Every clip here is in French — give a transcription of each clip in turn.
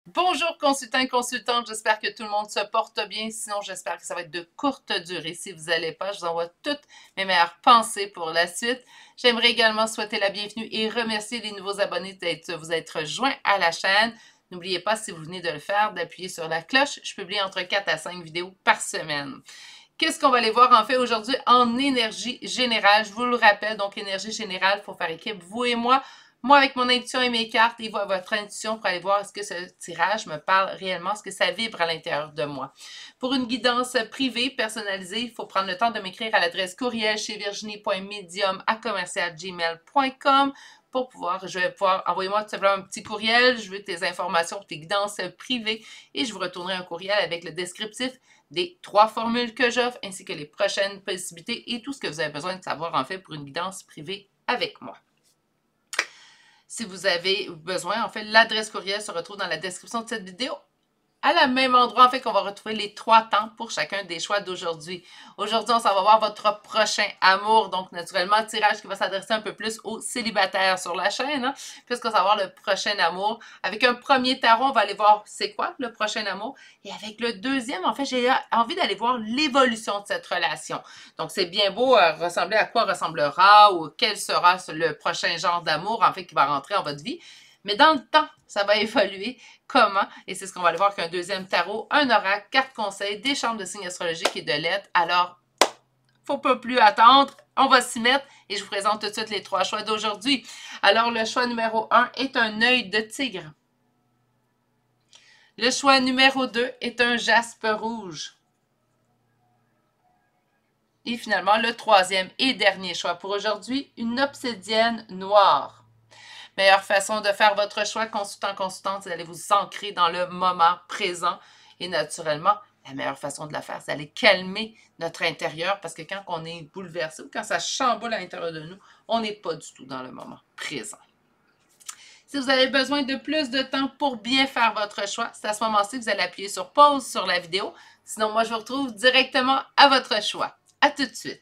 Bonjour consultants et consultantes, j'espère que tout le monde se porte bien, sinon j'espère que ça va être de courte durée. Si vous n'allez pas, je vous envoie toutes mes meilleures pensées pour la suite. J'aimerais également souhaiter la bienvenue et remercier les nouveaux abonnés d'être vous être joints à la chaîne. N'oubliez pas, si vous venez de le faire, d'appuyer sur la cloche. Je publie entre 4 à 5 vidéos par semaine. Qu'est-ce qu'on va aller voir en fait aujourd'hui en énergie générale? Je vous le rappelle, donc énergie générale, il faut faire équipe, vous et moi. Moi, avec mon intuition et mes cartes, et votre intuition pour aller voir est-ce que ce tirage me parle réellement, est-ce que ça vibre à l'intérieur de moi. Pour une guidance privée, personnalisée, il faut prendre le temps de m'écrire à l'adresse courriel chez virginie.medium@gmail.com pour pouvoir, je vais pouvoir, envoyer-moi tout simplement un petit courriel, je veux tes informations, tes guidances privées, et je vous retournerai un courriel avec le descriptif des 3 formules que j'offre, ainsi que les prochaines possibilités et tout ce que vous avez besoin de savoir en fait pour une guidance privée avec moi. Si vous avez besoin, en fait, l'adresse courriel se retrouve dans la description de cette vidéo. À la même endroit, en fait, qu'on va retrouver les 3 temps pour chacun des choix d'aujourd'hui. Aujourd'hui, on s'en va voir votre prochain amour. Donc, naturellement, tirage qui va s'adresser un peu plus aux célibataires sur la chaîne, hein, puisqu'on va voir le prochain amour. Avec un premier tarot, on va aller voir c'est quoi le prochain amour. Et avec le deuxième, en fait, j'ai envie d'aller voir l'évolution de cette relation. Donc, c'est bien beau ressembler à quoi ressemblera ou quel sera le prochain genre d'amour, en fait, qui va rentrer en votre vie. Mais dans le temps, ça va évoluer. Comment? Et c'est ce qu'on va aller voir qu'un deuxième tarot, un oracle, carte conseil, des chambres de signes astrologiques et de lettres. Alors, faut pas plus attendre. On va s'y mettre et je vous présente tout de suite les 3 choix d'aujourd'hui. Alors, le choix numéro 1 est un œil de tigre. Le choix numéro 2 est un jaspe rouge. Et finalement, le troisième et dernier choix pour aujourd'hui, une obsidienne noire. Meilleure façon de faire votre choix, consultant, consultante, c'est d'aller vous ancrer dans le moment présent. Et naturellement, la meilleure façon de la faire, c'est d'aller calmer notre intérieur parce que quand on est bouleversé ou quand ça chamboule à l'intérieur de nous, on n'est pas du tout dans le moment présent. Si vous avez besoin de plus de temps pour bien faire votre choix, c'est à ce moment-ci que vous allez appuyer sur pause sur la vidéo. Sinon, moi, je vous retrouve directement à votre choix. À tout de suite.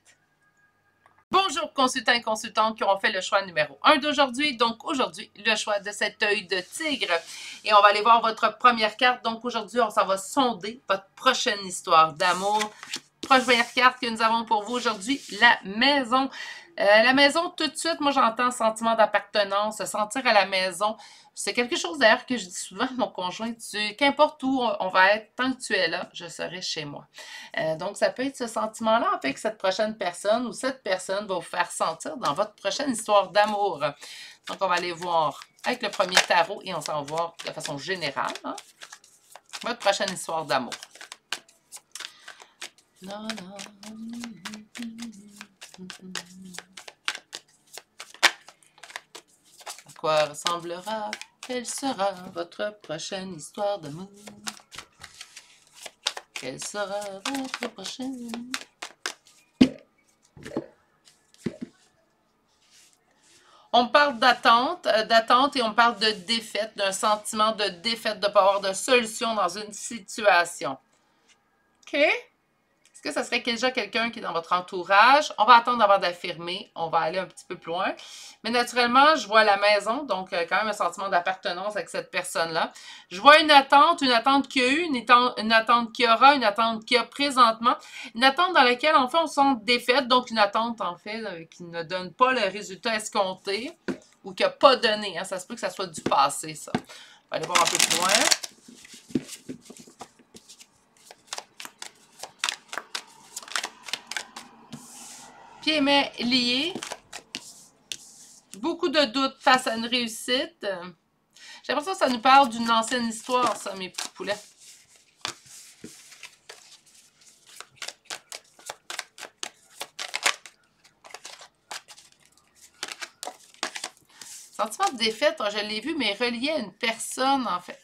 Bonjour consultants et consultantes qui ont fait le choix numéro 1 d'aujourd'hui. Donc aujourd'hui, le choix de cet œil de tigre. Et on va aller voir votre première carte. Donc aujourd'hui, on s'en va sonder votre prochaine histoire d'amour. Première carte que nous avons pour vous aujourd'hui, la maison. La maison, tout de suite, moi j'entends sentiment d'appartenance, se sentir à la maison. C'est quelque chose d'ailleurs que je dis souvent à mon conjoint, qu'importe où on va être, tant que tu es là, je serai chez moi. Donc ça peut être ce sentiment-là, en fait, que cette prochaine personne ou cette personne va vous faire sentir dans votre prochaine histoire d'amour. Donc on va aller voir avec le premier tarot et on s'en va voir de façon générale, hein, votre prochaine histoire d'amour. Non, non. À quoi ressemblera, quelle sera votre prochaine histoire d'amour? Quelle sera votre prochaine? On parle d'attente et on parle de défaite, d'un sentiment de défaite, de ne pas avoir de solution dans une situation. OK? Est-ce que ça serait déjà quelqu'un qui est dans votre entourage? On va attendre avant d'affirmer. On va aller un petit peu plus loin. Mais naturellement, je vois la maison, donc quand même un sentiment d'appartenance avec cette personne-là. Je vois une attente qu'il y a eu, une attente qu'il y aura, une attente qu'il y a présentement, une attente dans laquelle, en fait, on se sent défaite, donc une attente, en fait, qui ne donne pas le résultat escompté ou qui n'a pas donné. Hein. Ça se peut que ça soit du passé, ça. On va aller voir un peu plus loin. Pieds et mains liés. Beaucoup de doutes face à une réussite. J'ai l'impression que ça nous parle d'une ancienne histoire, ça, mes petits poulets. Sentiment de défaite, je l'ai vu, mais relié à une personne, en fait.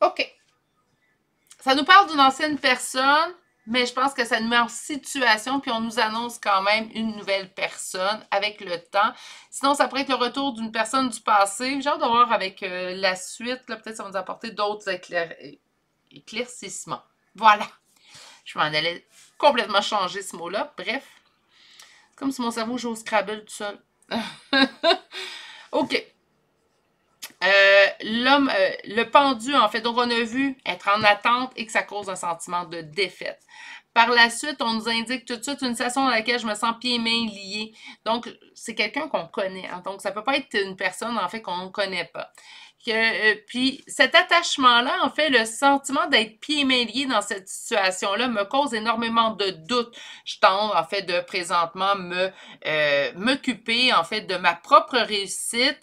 OK. Ça nous parle d'une ancienne personne, mais je pense que ça nous met en situation, puis on nous annonce quand même une nouvelle personne avec le temps. Sinon, ça pourrait être le retour d'une personne du passé. J'ai hâte de voir avec la suite, peut-être ça va nous apporter d'autres éclaircissements. Voilà. Je m'en allais complètement changer ce mot-là. Bref, comme si mon cerveau joue au Scrabble tout seul. OK. Le pendu, en fait, donc on a vu être en attente et que ça cause un sentiment de défaite. Par la suite, on nous indique tout de suite une situation dans laquelle je me sens pieds et mains liés. Donc, c'est quelqu'un qu'on connaît. Hein. Donc, ça ne peut pas être une personne, en fait, qu'on ne connaît pas. Puis, cet attachement-là, en fait, le sentiment d'être pieds et mains liés dans cette situation-là me cause énormément de doutes. Je tente, en fait, de présentement m'occuper, en fait, de ma propre réussite.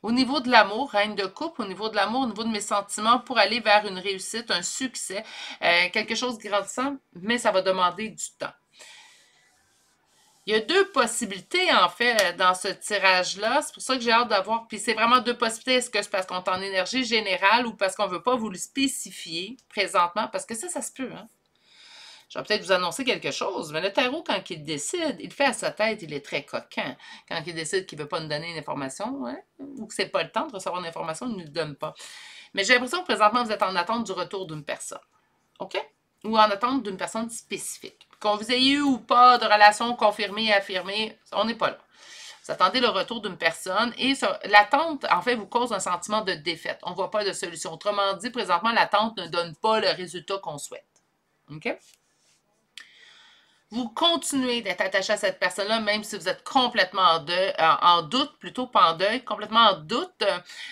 Au niveau de l'amour, reine de coupe, au niveau de l'amour, au niveau de mes sentiments, pour aller vers une réussite, un succès, quelque chose de grandissant, mais ça va demander du temps. Il y a deux possibilités, en fait, dans ce tirage-là. C'est pour ça que j'ai hâte d'avoir. Puis c'est vraiment deux possibilités. Est-ce que c'est parce qu'on est en énergie générale ou parce qu'on ne veut pas vous le spécifier présentement? Parce que ça se peut, hein? Je vais peut-être vous annoncer quelque chose, mais le tarot, quand il décide, il fait à sa tête, il est très coquin. Quand il décide qu'il ne veut pas nous donner une information, hein, ou que ce n'est pas le temps de recevoir une information, il ne nous le donne pas. Mais j'ai l'impression que présentement, vous êtes en attente du retour d'une personne. OK? Ou en attente d'une personne spécifique. Qu'on vous ayez eu ou pas de relation confirmée et affirmée, on n'est pas là. Vous attendez le retour d'une personne et l'attente, en fait, vous cause un sentiment de défaite. On ne voit pas de solution. Autrement dit, présentement, l'attente ne donne pas le résultat qu'on souhaite. OK? Vous continuez d'être attaché à cette personne-là, même si vous êtes complètement en doute, plutôt pas en deuil, complètement en doute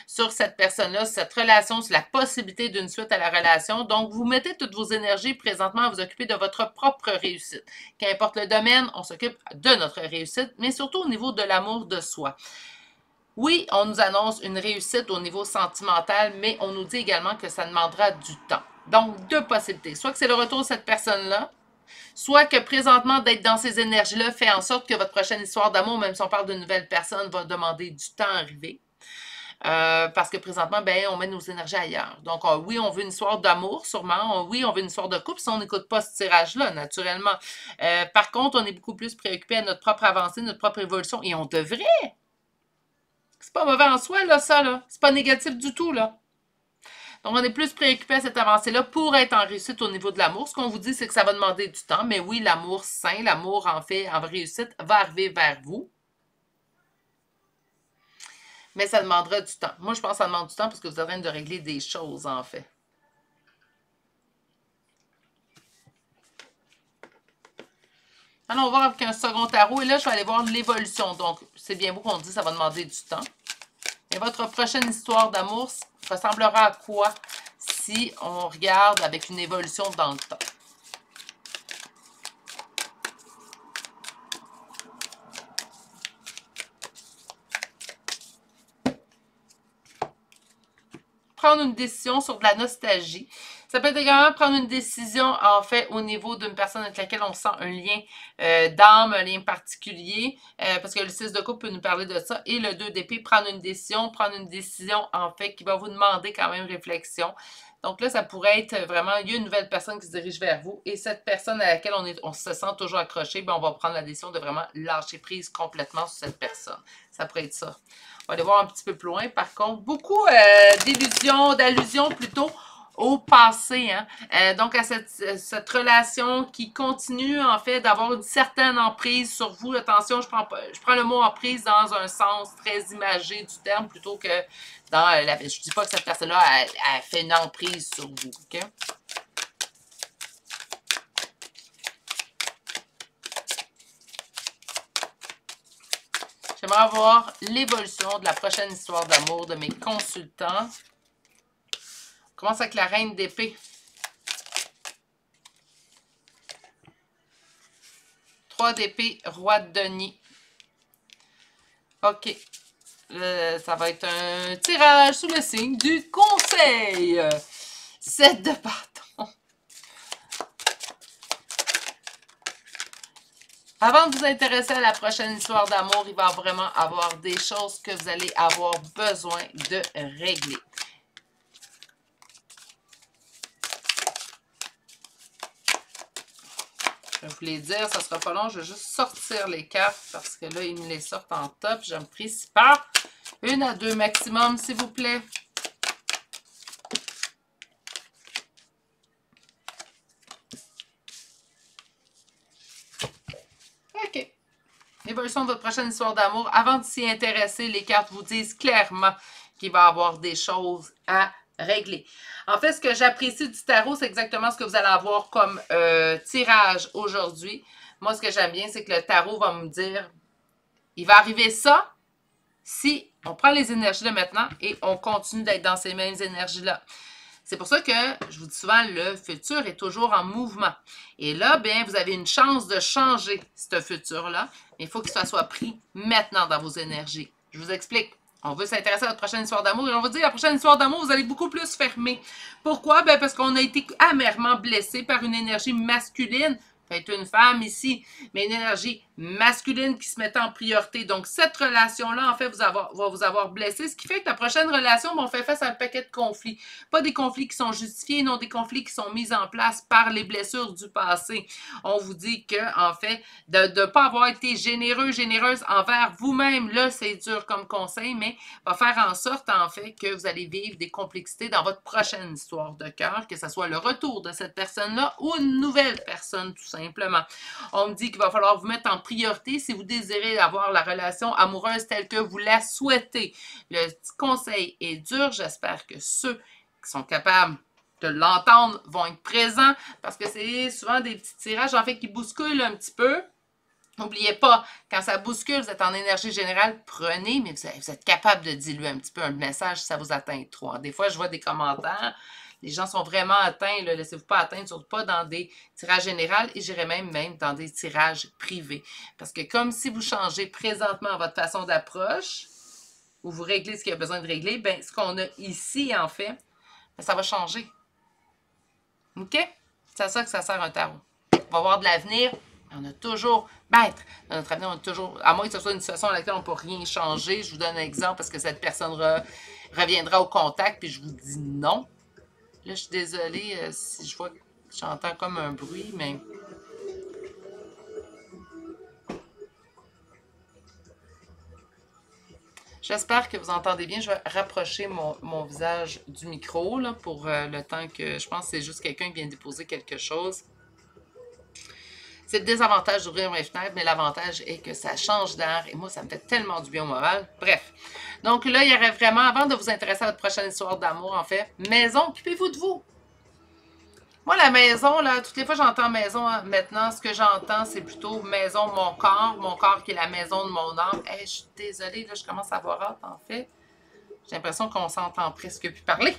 sur cette personne-là, sur cette relation, sur la possibilité d'une suite à la relation. Donc, vous mettez toutes vos énergies présentement à vous occuper de votre propre réussite. Qu'importe le domaine, on s'occupe de notre réussite, mais surtout au niveau de l'amour de soi. Oui, on nous annonce une réussite au niveau sentimental, mais on nous dit également que ça demandera du temps. Donc, deux possibilités. Soit que c'est le retour de cette personne-là, soit que présentement, d'être dans ces énergies-là fait en sorte que votre prochaine histoire d'amour, même si on parle d'une nouvelle personne, va demander du temps à arriver. Parce que présentement, ben, on met nos énergies ailleurs. Donc, oui, on veut une histoire d'amour, sûrement. Oui, on veut une histoire de couple, si on n'écoute pas ce tirage-là, naturellement. Par contre, on est beaucoup plus préoccupé à notre propre avancée, notre propre évolution. Et on devrait. C'est pas mauvais en soi, là, ça, là. C'est pas négatif du tout, là. Donc, on est plus préoccupé à cette avancée-là pour être en réussite au niveau de l'amour. Ce qu'on vous dit, c'est que ça va demander du temps. Mais oui, l'amour sain, l'amour en fait, en réussite, va arriver vers vous. Mais ça demandera du temps. Moi, je pense que ça demande du temps parce que vous êtes en train de régler des choses, en fait. Alors, on va voir avec un second tarot. Et là, je vais aller voir l'évolution. Donc, c'est bien beau qu'on dise que ça va demander du temps. Et votre prochaine histoire d'amour ressemblera à quoi si on regarde avec une évolution dans le temps? Prendre une décision sur de la nostalgie. Ça peut être également prendre une décision, en fait, au niveau d'une personne avec laquelle on sent un lien d'âme, un lien particulier, parce que le 6 de coupe peut nous parler de ça, et le 2 d'épée, prendre une décision, en fait, qui va vous demander quand même réflexion. Donc là, ça pourrait être vraiment, il y a une nouvelle personne qui se dirige vers vous, et cette personne à laquelle on se sent toujours accroché, ben on va prendre la décision de vraiment lâcher prise complètement sur cette personne. Ça pourrait être ça. On va aller voir un petit peu plus loin, par contre. Beaucoup d'allusions plutôt au passé, hein? Donc à cette relation qui continue en fait d'avoir une certaine emprise sur vous. Attention, je prends le mot emprise dans un sens très imagé du terme plutôt que dans je ne dis pas que cette personne-là a fait une emprise sur vous, ok? J'aimerais voir l'évolution de la prochaine histoire d'amour de mes consultants. On commence avec la reine d'épée. 3 d'épée, roi de denier. OK. Ça va être un tirage sous le signe du conseil. 7 de bâton. Avant de vous intéresser à la prochaine histoire d'amour, il va vraiment avoir des choses que vous allez avoir besoin de régler. Je vais vous les dire, ça sera pas long. Je vais juste sortir les cartes parce que là, ils me les sortent en top. Je me prie par 1 à 2 maximum, s'il vous plaît. OK. Évolution de votre prochaine histoire d'amour. Avant de s'y intéresser, les cartes vous disent clairement qu'il va y avoir des choses à régler. En fait, ce que j'apprécie du tarot, c'est exactement ce que vous allez avoir comme tirage aujourd'hui. Moi, ce que j'aime bien, c'est que le tarot va me dire, il va arriver ça si on prend les énergies de maintenant et on continue d'être dans ces mêmes énergies-là. C'est pour ça que je vous dis souvent, le futur est toujours en mouvement. Et là, bien, vous avez une chance de changer ce futur-là, mais il faut qu'il soit pris maintenant dans vos énergies. Je vous explique. On veut s'intéresser à notre prochaine histoire d'amour et on va dire, la prochaine histoire d'amour, vous allez beaucoup plus fermer. Pourquoi? Ben parce qu'on a été amèrement blessé par une énergie masculine. Peut-être une femme ici, mais une énergie masculine qui se met en priorité. Donc, cette relation-là, en fait, va vous avoir blessé, ce qui fait que la prochaine relation, on fait face à un paquet de conflits. Pas des conflits qui sont justifiés, non des conflits qui sont mis en place par les blessures du passé. On vous dit que, en fait, de ne pas avoir été généreux, généreuse envers vous-même, là, c'est dur comme conseil, mais va faire en sorte, en fait, que vous allez vivre des complexités dans votre prochaine histoire de cœur, que ce soit le retour de cette personne-là ou une nouvelle personne, tout simplement. On me dit qu'il va falloir vous mettre en priorité si vous désirez avoir la relation amoureuse telle que vous la souhaitez. Le petit conseil est dur. J'espère que ceux qui sont capables de l'entendre vont être présents parce que c'est souvent des petits tirages en fait qui bousculent un petit peu. N'oubliez pas, quand ça bouscule, vous êtes en énergie générale, prenez, mais vous êtes capable de diluer un petit peu un message si ça vous atteint trop. Des fois, je vois des commentaires. Les gens sont vraiment atteints, laissez-vous pas atteindre, surtout pas dans des tirages généraux et j'irais même dans des tirages privés. Parce que comme si vous changez présentement votre façon d'approche, ou vous réglez ce qu'il y a besoin de régler, bien, ce qu'on a ici, en fait, bien, ça va changer. OK? C'est à ça que ça sert un tarot. On va avoir de l'avenir. On a toujours, maître, dans notre avenir, on a toujours, à moins que ce soit une situation dans laquelle on ne peut rien changer. Je vous donne un exemple parce que cette personne reviendra au contact, puis je vous dis non. Là, je suis désolée si je vois que j'entends comme un bruit, mais... J'espère que vous entendez bien. Je vais rapprocher mon visage du micro là, pour le temps que... Je pense que c'est juste quelqu'un qui vient déposer quelque chose. C'est le désavantage d'ouvrir mes fenêtres, mais l'avantage est que ça change d'air. Et moi, ça me fait tellement du bien au moral. Bref. Donc là, il y aurait vraiment, avant de vous intéresser à votre prochaine histoire d'amour, en fait, maison, occupez-vous de vous. Moi, la maison, là, toutes les fois que j'entends maison, maintenant, ce que j'entends, c'est plutôt maison, mon corps qui est la maison de mon âme. Hey, je suis désolée, là, je commence à avoir hâte, en fait. J'ai l'impression qu'on s'entend presque plus parler.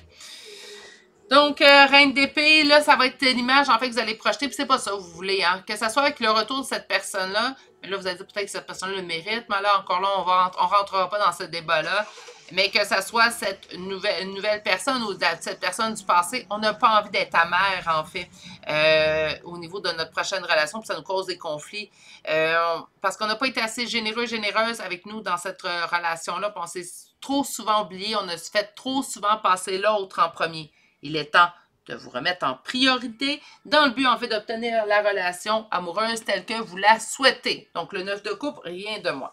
Donc, reine d'épée, là, ça va être l'image, en fait, que vous allez projeter, puis c'est pas ça que vous voulez, hein. Que ça soit avec le retour de cette personne-là, mais là, vous allez dire peut-être que cette personne-là le mérite, mais là, encore là, on rentrera pas dans ce débat-là. Mais que ça soit cette nouvelle personne ou cette personne du passé, on n'a pas envie d'être amère, en fait, au niveau de notre prochaine relation, puis ça nous cause des conflits. Parce qu'on n'a pas été assez généreux, généreuse avec nous dans cette relation-là, puis on s'est trop souvent oublié, on a fait trop souvent passer l'autre en premier. Il est temps de vous remettre en priorité dans le but, en fait, d'obtenir la relation amoureuse telle que vous la souhaitez. Donc, le 9 de coupe, rien de moins.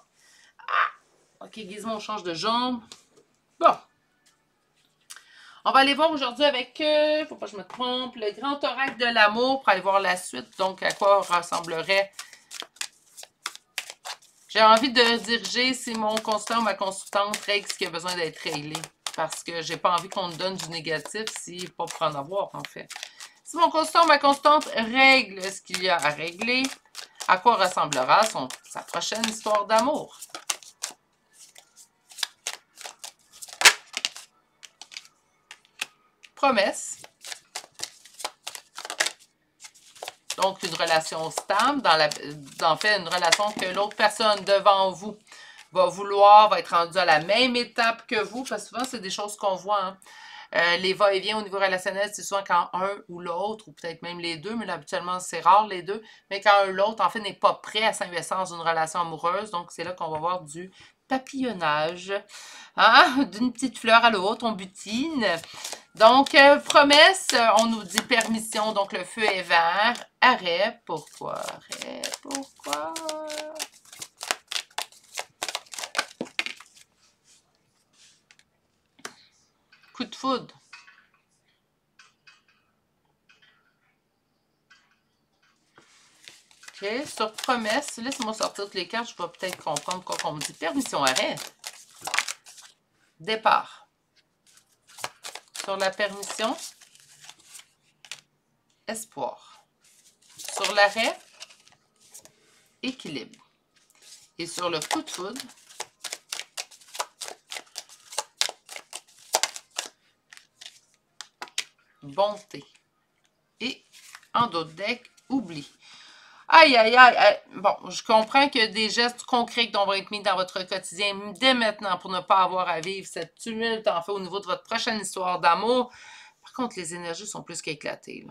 Ah! OK, Gizmo, on change de jambe. Bon. On va aller voir aujourd'hui avec, faut pas que je me trompe, le grand oracle de l'amour pour aller voir la suite. Donc, à quoi ressemblerait... J'ai envie de diriger si mon consultant ou ma consultante règle ce qui a besoin d'être réglé. Parce que j'ai pas envie qu'on me donne du négatif si pas pour en avoir, en fait. Si mon consultant ou ma consultante règle ce qu'il y a à régler, à quoi ressemblera sa prochaine histoire d'amour? Promesse. Donc, une relation stable, en fait, une relation que l'autre personne devant vous va être rendue à la même étape que vous, parce que souvent, c'est des choses qu'on voit, hein. Les va-et-vient au niveau relationnel, c'est souvent quand un ou l'autre, ou peut-être même les deux, mais là, habituellement, c'est rare les deux, mais quand un ou l'autre, en fait, n'est pas prêt à s'investir dans une relation amoureuse, donc c'est là qu'on va voir du papillonnage. Hein? D'une petite fleur à l'autre, on butine. Donc, promesse, on nous dit permission, donc le feu est vert. Arrêt, pourquoi? Arrêt, pourquoi? Coup de foudre. OK, sur promesse, laisse-moi sortir toutes les cartes, je vais peut-être comprendre quoi qu'on me dit. Permission, arrêt. Départ. Sur la permission, espoir. Sur l'arrêt, équilibre. Et sur le coup de foudre, bonté. Et en d'autres decks, oubli. Aïe, aïe, aïe. Bon, je comprends que des gestes concrets vont être mis dans votre quotidien dès maintenant pour ne pas avoir à vivre cette tumulte en fait au niveau de votre prochaine histoire d'amour. Par contre, les énergies sont plus qu'éclatées.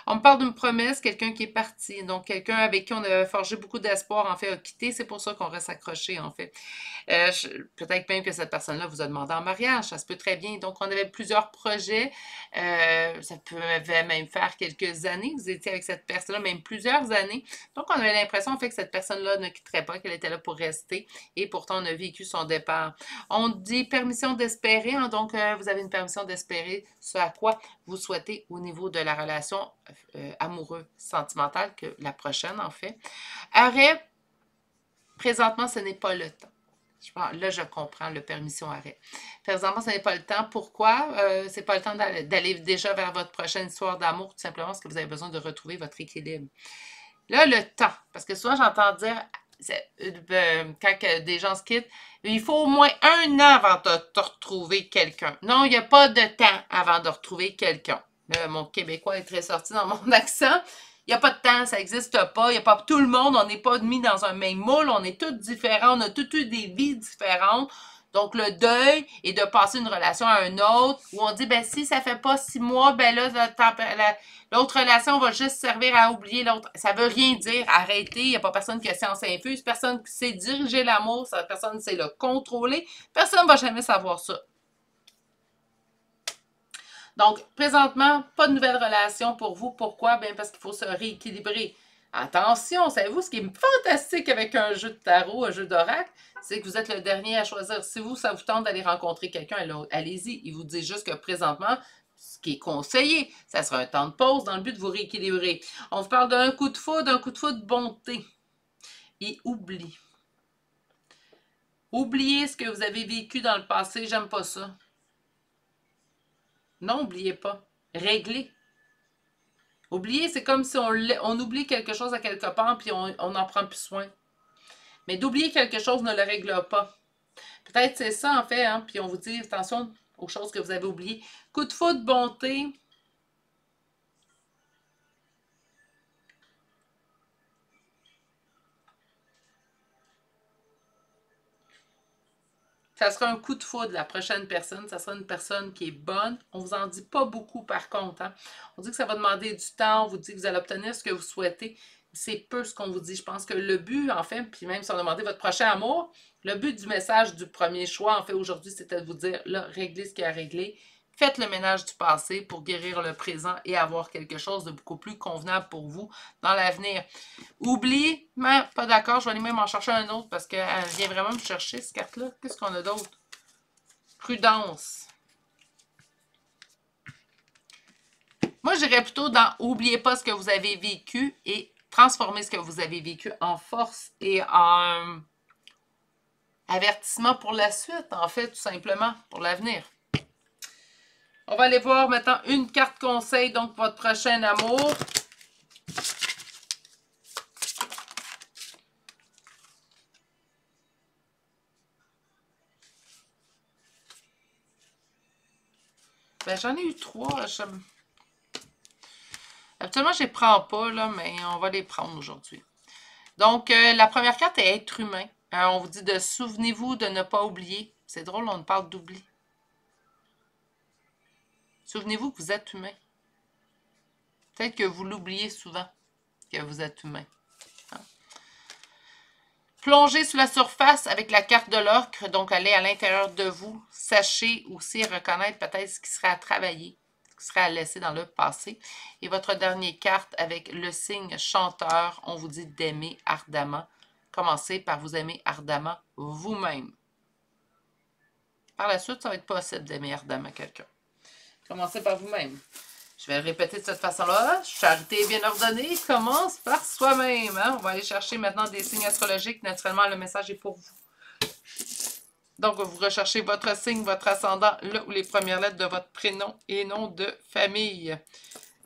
On me parle d'une promesse, quelqu'un qui est parti. Donc, quelqu'un avec qui on avait forgé beaucoup d'espoir, en fait, a quitté. C'est pour ça qu'on reste accroché, en fait. Peut-être même que cette personne-là vous a demandé en mariage. Ça se peut très bien. Donc, on avait plusieurs projets. Ça pouvait même faire quelques années. Vous étiez avec cette personne-là, même plusieurs années. Donc, on avait l'impression, en fait, que cette personne-là ne quitterait pas, qu'elle était là pour rester. Et pourtant, on a vécu son départ. On dit permission d'espérer. Hein, donc, vous avez une permission d'espérer ce à quoi vous souhaitez au niveau de la relation amoureuse, sentimentale, que la prochaine, en fait. Arrêt, présentement, ce n'est pas le temps. Là, je comprends le permission arrêt. Présentement, ce n'est pas le temps. Pourquoi? Ce n'est pas le temps d'aller déjà vers votre prochaine histoire d'amour, tout simplement parce que vous avez besoin de retrouver votre équilibre. Là, le temps, parce que souvent, j'entends dire, quand des gens se quittent, il faut au moins 1 an avant de retrouver quelqu'un. Non, il n'y a pas de temps avant de retrouver quelqu'un. Mon québécois est très sorti dans mon accent. Il n'y a pas de temps, ça n'existe pas. Il n'y a pas tout le monde, on n'est pas mis dans un même moule, on est tous différents, on a tous eu des vies différentes. Donc, le deuil est de passer une relation à un autre, où on dit, ben si ça fait pas 6 mois, ben là, l'autre relation va juste servir à oublier l'autre. Ça veut rien dire. Arrêtez, il n'y a pas personne qui a science infuse, personne qui sait diriger l'amour, personne qui sait le contrôler, personne ne va jamais savoir ça. Donc, présentement, pas de nouvelle relation pour vous. Pourquoi? Bien, parce qu'il faut se rééquilibrer. Attention, savez-vous, ce qui est fantastique avec un jeu de tarot, un jeu d'oracle, c'est que vous êtes le dernier à choisir. Si vous, ça vous tente d'aller rencontrer quelqu'un, allez-y. Il vous dit juste que présentement, ce qui est conseillé, ça sera un temps de pause dans le but de vous rééquilibrer. On vous parle d'un coup de foudre bonté. Et oubli. Oubliez ce que vous avez vécu dans le passé, j'aime pas ça. Non, n'oubliez pas. Réglez. Oublier, c'est comme si on oublie quelque chose à quelque part puis on n'en prend plus soin. Mais d'oublier quelque chose ne le règle pas. Peut-être c'est ça en fait, hein, puis on vous dit attention aux choses que vous avez oubliées. Coup de foudre, bonté. Ça sera un coup de foudre, la prochaine personne. Ça sera une personne qui est bonne. On ne vous en dit pas beaucoup, par contre. Hein. On dit que ça va demander du temps. On vous dit que vous allez obtenir ce que vous souhaitez. C'est peu ce qu'on vous dit. Je pense que le but, en fait, puis même si on demandait votre prochain amour, le but du message du premier choix, en fait, aujourd'hui, c'était de vous dire, là, réglez ce qu'il y a à régler. Faites le ménage du passé pour guérir le présent et avoir quelque chose de beaucoup plus convenable pour vous dans l'avenir. Oublie, mais pas d'accord, je vais aller même en chercher un autre parce qu'elle vient vraiment me chercher, cette carte-là. Qu'est-ce qu'on a d'autre? Prudence. Moi, j'irais plutôt dans oubliez pas ce que vous avez vécu et transformez ce que vous avez vécu en force et en avertissement pour la suite, en fait, tout simplement, pour l'avenir. On va aller voir maintenant une carte conseil, donc votre prochain amour. Ben, j'en ai eu 3. Habituellement, je ne les prends pas, là, mais on va les prendre aujourd'hui. Donc, la première carte est être humain. On vous dit de souvenez-vous de ne pas oublier. C'est drôle, on parle d'oubli. Souvenez-vous que vous êtes humain. Peut-être que vous l'oubliez souvent, que vous êtes humain. Hein? Plongez sous la surface avec la carte de l'ocre, donc allez à l'intérieur de vous. Sachez aussi reconnaître peut-être ce qui serait à travailler, ce qui serait à laisser dans le passé. Et votre dernière carte avec le signe chanteur, on vous dit d'aimer ardemment. Commencez par vous aimer ardemment vous-même. Par la suite, ça va être possible d'aimer ardemment quelqu'un. Commencez par vous-même. Je vais le répéter de cette façon-là. Charité bien ordonnée commence par soi-même. Hein? On va aller chercher maintenant des signes astrologiques. Naturellement, le message est pour vous. Donc, vous recherchez votre signe, votre ascendant, là où les premières lettres de votre prénom et nom de famille.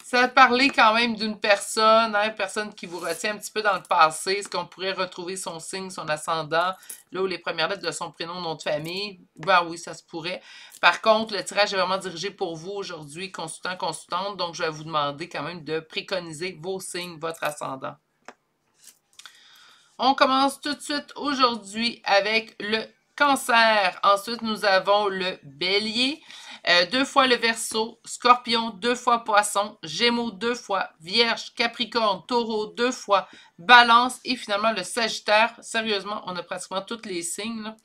Ça a parlé quand même d'une personne, hein, personne qui vous retient un petit peu dans le passé. Est-ce qu'on pourrait retrouver son signe, son ascendant, là où les premières lettres de son prénom, nom de famille? Ben oui, ça se pourrait. Par contre, le tirage est vraiment dirigé pour vous aujourd'hui, consultant, consultante. Donc, je vais vous demander quand même de préconiser vos signes, votre ascendant. On commence tout de suite aujourd'hui avec le Cancer. Ensuite, nous avons le Bélier. 2 fois le Verseau, Scorpion 2 fois Poisson, Gémeaux 2 fois, Vierge, Capricorne, Taureau 2 fois, Balance et finalement le Sagittaire. Sérieusement, on a pratiquement tous les signes. Là.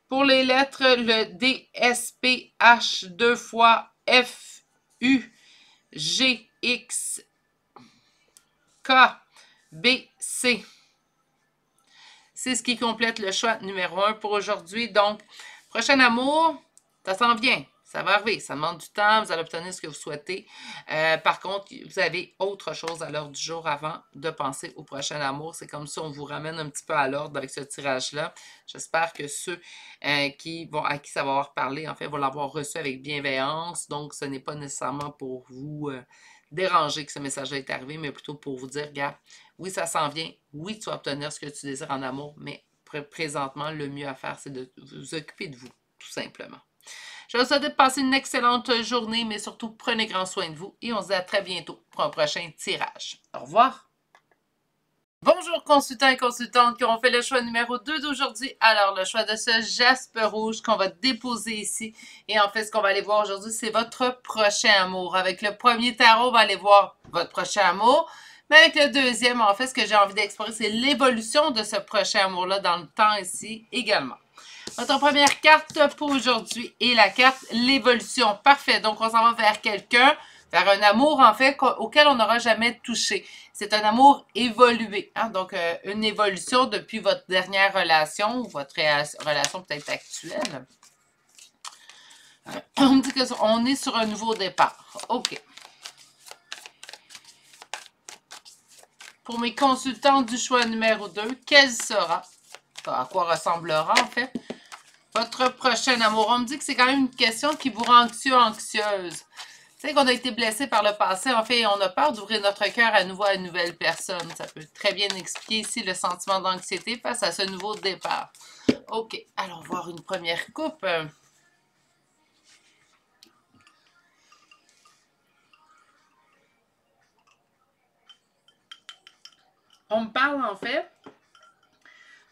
Pour les lettres, le D, S, P, H 2 fois, F, U, G, X, K, B, C. C'est ce qui complète le choix numéro 1 pour aujourd'hui. Donc, prochain amour, ça s'en vient. Ça va arriver. Ça demande du temps. Vous allez obtenir ce que vous souhaitez. Par contre, vous avez autre chose à l'heure du jour avant de penser au prochain amour. C'est comme ça on vous ramène un petit peu à l'ordre avec ce tirage-là. J'espère que ceux à qui ça va avoir parlé, en fait, vont l'avoir reçu avec bienveillance. Donc, ce n'est pas nécessairement pour vous déranger que ce message-là est arrivé, mais plutôt pour vous dire, regarde, oui, ça s'en vient. Oui, tu vas obtenir ce que tu désires en amour, mais présentement, le mieux à faire, c'est de vous occuper de vous, tout simplement. Je vous souhaite de passer une excellente journée, mais surtout, prenez grand soin de vous et on se dit à très bientôt pour un prochain tirage. Au revoir! Bonjour consultants et consultantes qui ont fait le choix numéro 2 d'aujourd'hui. Alors, le choix de ce jaspe rouge qu'on va déposer ici. Et en fait, ce qu'on va aller voir aujourd'hui, c'est votre prochain amour. Avec le premier tarot, on va aller voir votre prochain amour. Mais avec le deuxième, en fait, ce que j'ai envie d'explorer, c'est l'évolution de ce prochain amour-là dans le temps ici également. Votre première carte pour aujourd'hui est la carte l'évolution. Parfait. Donc, on s'en va vers quelqu'un, vers un amour, en fait, auquel on n'aura jamais touché. C'est un amour évolué. Hein? Donc, une évolution depuis votre dernière relation ou votre relation peut-être actuelle. On me dit qu'on est sur un nouveau départ. OK. Pour mes consultants du choix numéro 2, quel sera, à quoi ressemblera en fait, votre prochain amour? On me dit que c'est quand même une question qui vous rend anxieux, anxieuse. Tu sais qu'on a été blessé par le passé, en fait, et on a peur d'ouvrir notre cœur à nouveau à une nouvelle personne. Ça peut très bien expliquer ici le sentiment d'anxiété face à ce nouveau départ. OK, allons voir une première coupe. On me parle, en fait,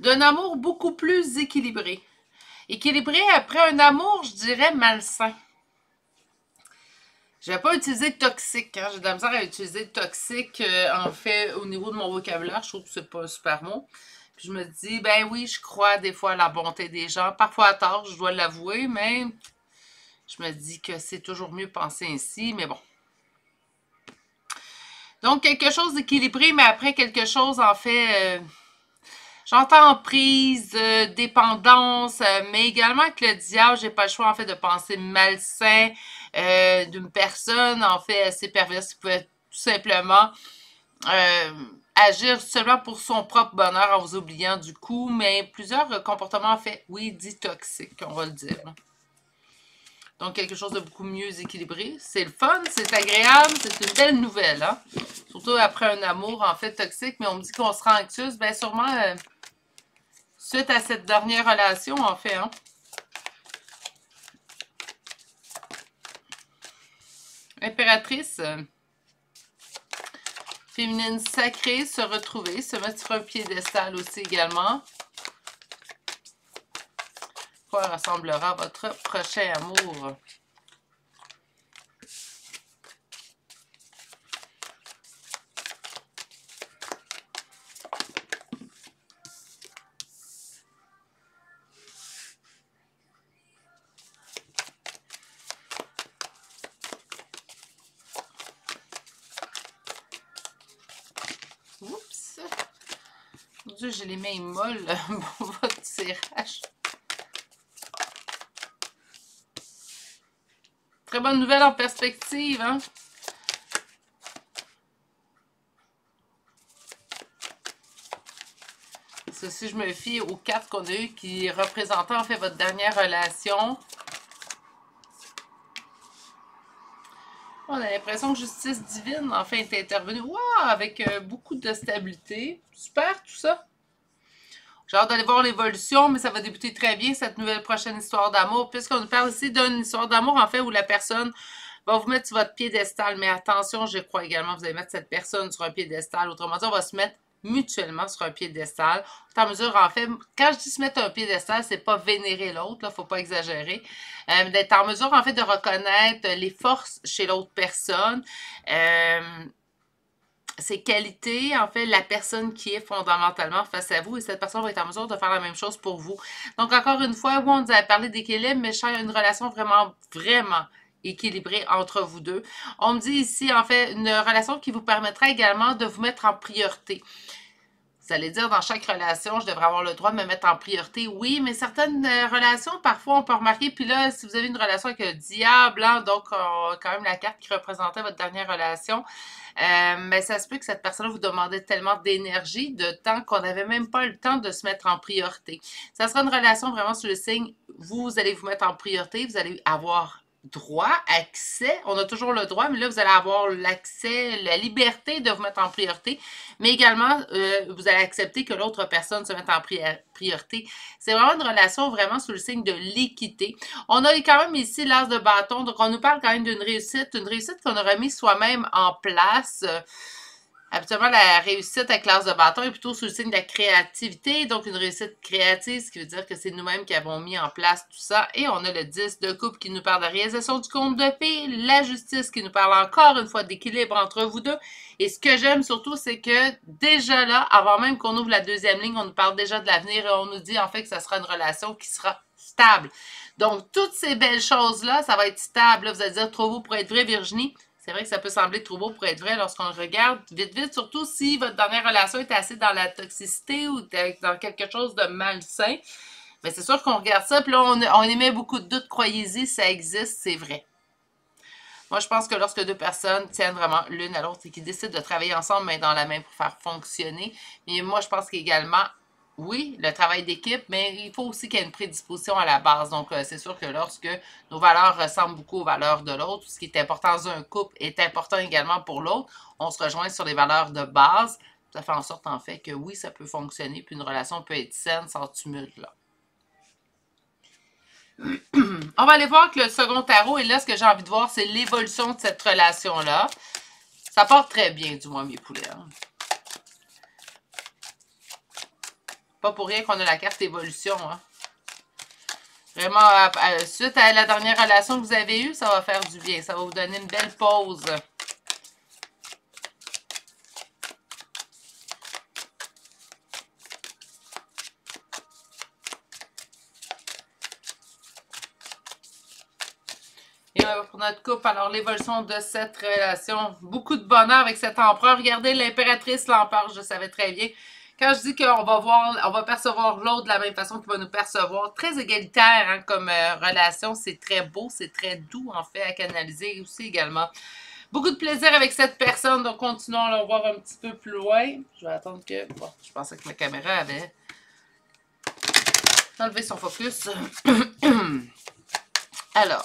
d'un amour beaucoup plus équilibré. Équilibré après un amour, je dirais, malsain. Je ne vais pas utiliser toxique. Hein? J'ai de la misère à utiliser toxique, en fait, au niveau de mon vocabulaire. Je trouve que c'est pas un super mot. Puis je me dis, ben oui, je crois des fois à la bonté des gens. Parfois à tort, je dois l'avouer, mais je me dis que c'est toujours mieux penser ainsi. Mais bon. Donc, quelque chose d'équilibré, mais après quelque chose, en fait... J'entends prise, dépendance, mais également avec le diable, j'ai pas le choix en fait de penser malsain d'une personne en fait assez perverse qui peut être tout simplement agir seulement pour son propre bonheur en vous oubliant du coup, mais plusieurs comportements en fait, oui, dits toxiques, on va le dire. Donc quelque chose de beaucoup mieux équilibré. C'est le fun, c'est agréable, c'est une belle nouvelle, hein? Surtout après un amour en fait toxique, mais on me dit qu'on sera anxieuse, bien sûrement... suite à cette dernière relation, en fait. Hein? Impératrice. Féminine sacrée, se retrouver, se mettre sur un piédestal aussi également. Quoi ressemblera votre prochain amour? Mon Dieu, j'ai les mains molles pour votre tirage. Très bonne nouvelle en perspective, hein? Parce que si je me fie aux cartes qu'on a eues qui représentaient en fait votre dernière relation, on a l'impression que justice divine en fait est intervenue. Wow, avec beaucoup de stabilité. Super tout ça. J'ai hâte d'aller voir l'évolution, mais ça va débuter très bien, cette nouvelle prochaine histoire d'amour, puisqu'on nous parle ici d'une histoire d'amour, en fait, où la personne va vous mettre sur votre piédestal. Mais attention, je crois également que vous allez mettre cette personne sur un piédestal. Autrement dit, on va se mettre mutuellement sur un piédestal. En mesure, en fait, quand je dis se mettre un piédestal, c'est pas vénérer l'autre, il ne faut pas exagérer. D'être en mesure, en fait, de reconnaître les forces chez l'autre personne. Ses qualités, en fait, la personne qui est fondamentalement face à vous, et cette personne va être en mesure de faire la même chose pour vous. Donc, encore une fois, oui, on nous avait parlé d'équilibre, mais je sens une relation vraiment équilibrée entre vous deux. On me dit ici, en fait, une relation qui vous permettra également de vous mettre en priorité. Vous allez dire, dans chaque relation, je devrais avoir le droit de me mettre en priorité. Oui, mais certaines relations, parfois, on peut remarquer, puis là, si vous avez une relation avec un diable, hein, donc quand même la carte qui représentait votre dernière relation, mais ça se peut que cette personne vous demandait tellement d'énergie, de temps, qu'on n'avait même pas le temps de se mettre en priorité. Ça sera une relation vraiment sur le signe, vous allez vous mettre en priorité, vous allez avoir droit, accès, on a toujours le droit, mais là, vous allez avoir l'accès, la liberté de vous mettre en priorité, mais également, vous allez accepter que l'autre personne se mette en priorité. C'est vraiment une relation vraiment sous le signe de l'équité. On a quand même ici l'as de bâton, donc on nous parle quand même d'une réussite qu'on aurait mis soi-même en place. Habituellement, la réussite avec l'as de bâton est plutôt sous le signe de la créativité, donc une réussite créative, ce qui veut dire que c'est nous-mêmes qui avons mis en place tout ça. Et on a le 10 de coupe qui nous parle de réalisation du conte de fées, la justice qui nous parle encore une fois d'équilibre entre vous deux. Et ce que j'aime surtout, c'est que déjà là, avant même qu'on ouvre la deuxième ligne, on nous parle déjà de l'avenir et on nous dit en fait que ça sera une relation qui sera stable. Donc, toutes ces belles choses-là, ça va être stable. Là, vous allez dire trop beau pour être vrai, Virginie. C'est vrai que ça peut sembler trop beau pour être vrai lorsqu'on le regarde vite, vite, surtout si votre dernière relation est assez dans la toxicité ou dans quelque chose de malsain. Mais c'est sûr qu'on regarde ça, puis là, on émet beaucoup de doutes. Croyez-y, ça existe, c'est vrai. Moi, je pense que lorsque deux personnes tiennent vraiment l'une à l'autre et qu'ils décident de travailler ensemble, main dans la main pour faire fonctionner, mais moi, je pense qu'également, oui, le travail d'équipe, mais il faut aussi qu'il y ait une prédisposition à la base. Donc, c'est sûr que lorsque nos valeurs ressemblent beaucoup aux valeurs de l'autre, ce qui est important dans un couple est important également pour l'autre, on se rejoint sur les valeurs de base. Ça fait en sorte, en fait, que oui, ça peut fonctionner, puis une relation peut être saine sans tumulte, là. On va aller voir que le second tarot, et là, ce que j'ai envie de voir, c'est l'évolution de cette relation-là. Ça part très bien, du moins, mes poulets. Hein. Pas pour rien qu'on a la carte évolution. Hein. Vraiment, suite à la dernière relation que vous avez eue, ça va faire du bien. Ça va vous donner une belle pause. Et pour notre couple, alors l'évolution de cette relation, beaucoup de bonheur avec cet empereur. Regardez l'impératrice, l'empereur, je savais très bien. Quand je dis qu'on va voir, on va percevoir l'autre de la même façon qu'il va nous percevoir, très égalitaire hein, comme relation, c'est très beau, c'est très doux en fait à canaliser aussi également. Beaucoup de plaisir avec cette personne, donc continuons à le voir un petit peu plus loin. Je vais attendre que, bon, je pensais que ma caméra avait enlevé son focus. Alors.